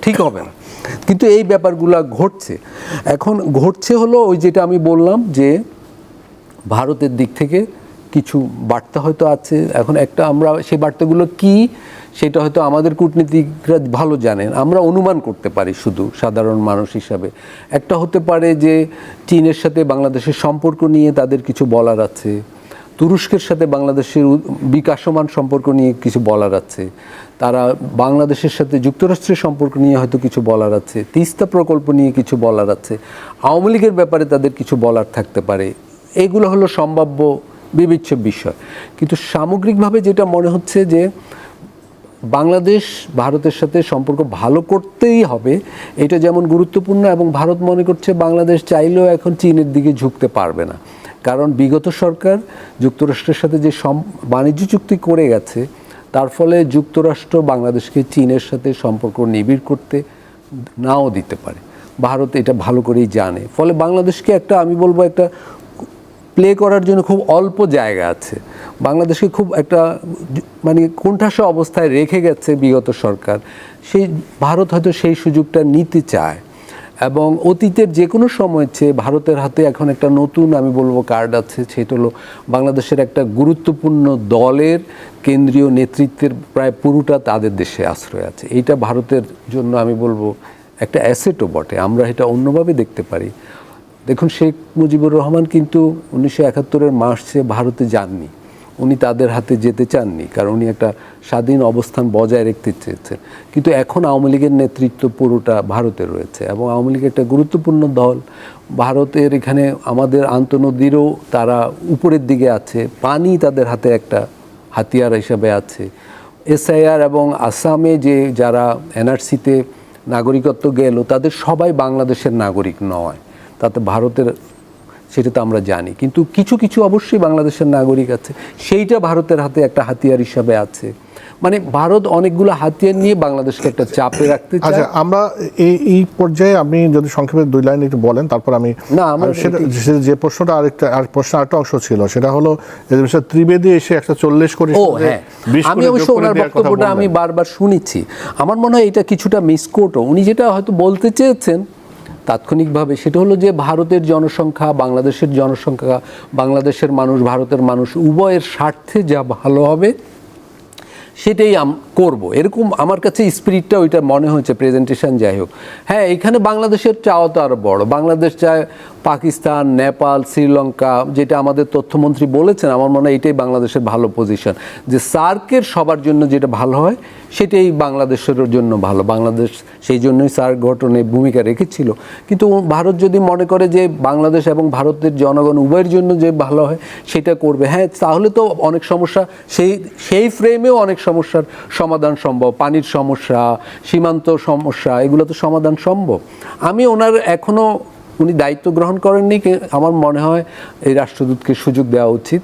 ঠিক হবে না। কিন্তু এই ব্যাপারগুলো ঘটছে। এখন ঘটছে হলো ওই যেটা আমি বললাম যে ভারতের দিক থেকে কিছু বার্তা হয়তো আছে। এখন একটা আমরা সেই বার্তাগুলো কি সেটা হয়তো আমাদের কূটনীতিকরা ভালো জানেন, আমরা অনুমান করতে পারি শুধু সাধারণ মানুষ হিসাবে। একটা হতে পারে যে চীনের সাথে বাংলাদেশের সম্পর্ক নিয়ে তাদের কিছু বলার আছে, তুরস্কের সাথে বাংলাদেশের বিকাশমান সম্পর্ক নিয়ে কিছু বলার আছে, তারা বাংলাদেশের সাথে যুক্তরাষ্ট্রের সম্পর্ক নিয়ে হয়তো কিছু বলার আছে, তিস্তা প্রকল্প নিয়ে কিছু বলার আছে, আওয়ামী লীগের ব্যাপারে তাদের কিছু বলার থাকতে পারে। এগুলো হলো সম্ভাব্য বিবেচ্য বিষয়। কিন্তু সামগ্রিকভাবে যেটা মনে হচ্ছে যে বাংলাদেশ ভারতের সাথে সম্পর্ক ভালো করতেই হবে, এটা যেমন গুরুত্বপূর্ণ, এবং ভারত মনে করছে বাংলাদেশ চাইলেও এখন চীনের দিকে ঝুঁকতে পারবে না। কারণ বিগত সরকার যুক্তরাষ্ট্রের সাথে যে বাণিজ্য চুক্তি করে গেছে, তার ফলে যুক্তরাষ্ট্র বাংলাদেশকে চীনের সাথে সম্পর্ক নিবিড় করতে নাও দিতে পারে। ভারত এটা ভালো করেই জানে। ফলে বাংলাদেশকে একটা, আমি বলবো, একটা প্লে করার জন্য খুব অল্প জায়গা আছে। বাংলাদেশকে খুব একটা মানে কোণঠাসা অবস্থায় রেখে গেছে বিগত সরকার। সেই ভারত হয়তো সেই সুযোগটা নিতে চায়, এবং অতীতের যে কোনো সময় চেয়ে ভারতের হাতে এখন একটা নতুন, আমি বলবো, কার্ড আছে। সেটা হলো বাংলাদেশের একটা গুরুত্বপূর্ণ দলের কেন্দ্রীয় নেতৃত্বের প্রায় পুরোটা তাদের দেশে আশ্রয় আছে। এইটা ভারতের জন্য আমি বলবো একটা অ্যাসেটও বটে। আমরা এটা অন্যভাবে দেখতে পারি। দেখুন, শেখ মুজিবুর রহমান কিন্তু 1971-এর মার্চে ভারতে যাননি। উনি তাদের হাতে যেতে চাননি, কারণ উনি একটা স্বাধীন অবস্থান বজায় রাখতে চেয়েছেন। কিন্তু এখন আওয়ামী লীগের নেতৃত্ব পুরোটা ভারতে রয়েছে, এবং আওয়ামী লীগ একটা গুরুত্বপূর্ণ দল। ভারতের এখানে আমাদের আন্তঃনদীরও তারা উপরের দিকে আছে, পানি তাদের হাতে একটা হাতিয়ার হিসাবে আছে। এসআইআর এবং আসামে যে যারা এনআরসিতে নাগরিকত্ব গেল, তাদের সবাই বাংলাদেশের নাগরিক নয়, তাতে ভারতের, সেটা তো আমরা জানি। কিন্তু কিছু কিছু অবশ্যই বাংলাদেশের নাগরিক আছে, সেইটা ভারতের হাতে একটা হাতিয়ার হিসাবে আছে। মানে ভারত অনেকগুলো হাতিয়ার নিয়ে বাংলাদেশকে একটা চাপে রাখতে চায়। আচ্ছা, আমরা এই পর্যায়ে আপনি যদি সংক্ষেপে 2 লাইন একটু বলেন, তারপর আমি যে প্রশ্নটা আরেকটা অংশ ছিল, সেটা হলো ত্রিবেদী এসে 140 কোটি। আমি অবশ্য ওনার বক্তব্যটা আমি বারবার শুনেছি। আমার মনে হয় এটা কিছুটা মিসকোটও। উনি যেটা হয়তো বলতে চেয়েছেন তাৎক্ষণিকভাবে, সেটা হলো যে ভারতের জনসংখ্যা, বাংলাদেশের জনসংখ্যা, বাংলাদেশের মানুষ, ভারতের মানুষ উভয়ের স্বার্থে যা ভালো হবে সেটাই করব, এরকম আমার কাছে স্পিরিটটা ওইটা মনে হয়েছে। প্রেজেন্টেশন যাই হোক, হ্যাঁ, এখানে বাংলাদেশের চাওয়া তো আরও বড়। বাংলাদেশ চায় পাকিস্তান, নেপাল, শ্রীলঙ্কা, যেটা আমাদের তথ্যমন্ত্রী বলেছেন, আমার মনে হয় এটাই বাংলাদেশের ভালো পজিশন, যে সার্কের সবার জন্য যেটা ভালো হয় সেটাই বাংলাদেশের জন্য ভালো। বাংলাদেশ সেই জন্যই সার্ক গঠনে ভূমিকা রেখেছিল। কিন্তু ভারত যদি মনে করে যে বাংলাদেশ এবং ভারতের জনগণ উভয়ের জন্য যে ভালো হয় সেটা করবে, হ্যাঁ, তাহলে তো অনেক সমস্যা, সেই ফ্রেমেও অনেক সমস্যার সমাধান সম্ভব। পানির সমস্যা, সীমান্ত সমস্যা, এগুলো তো সমাধান সম্ভব। আমি ওনার এখনও, উনি দায়িত্ব গ্রহণ করেননি, আমার মনে হয় এই রাষ্ট্রদূতকে সুযোগ দেওয়া উচিত।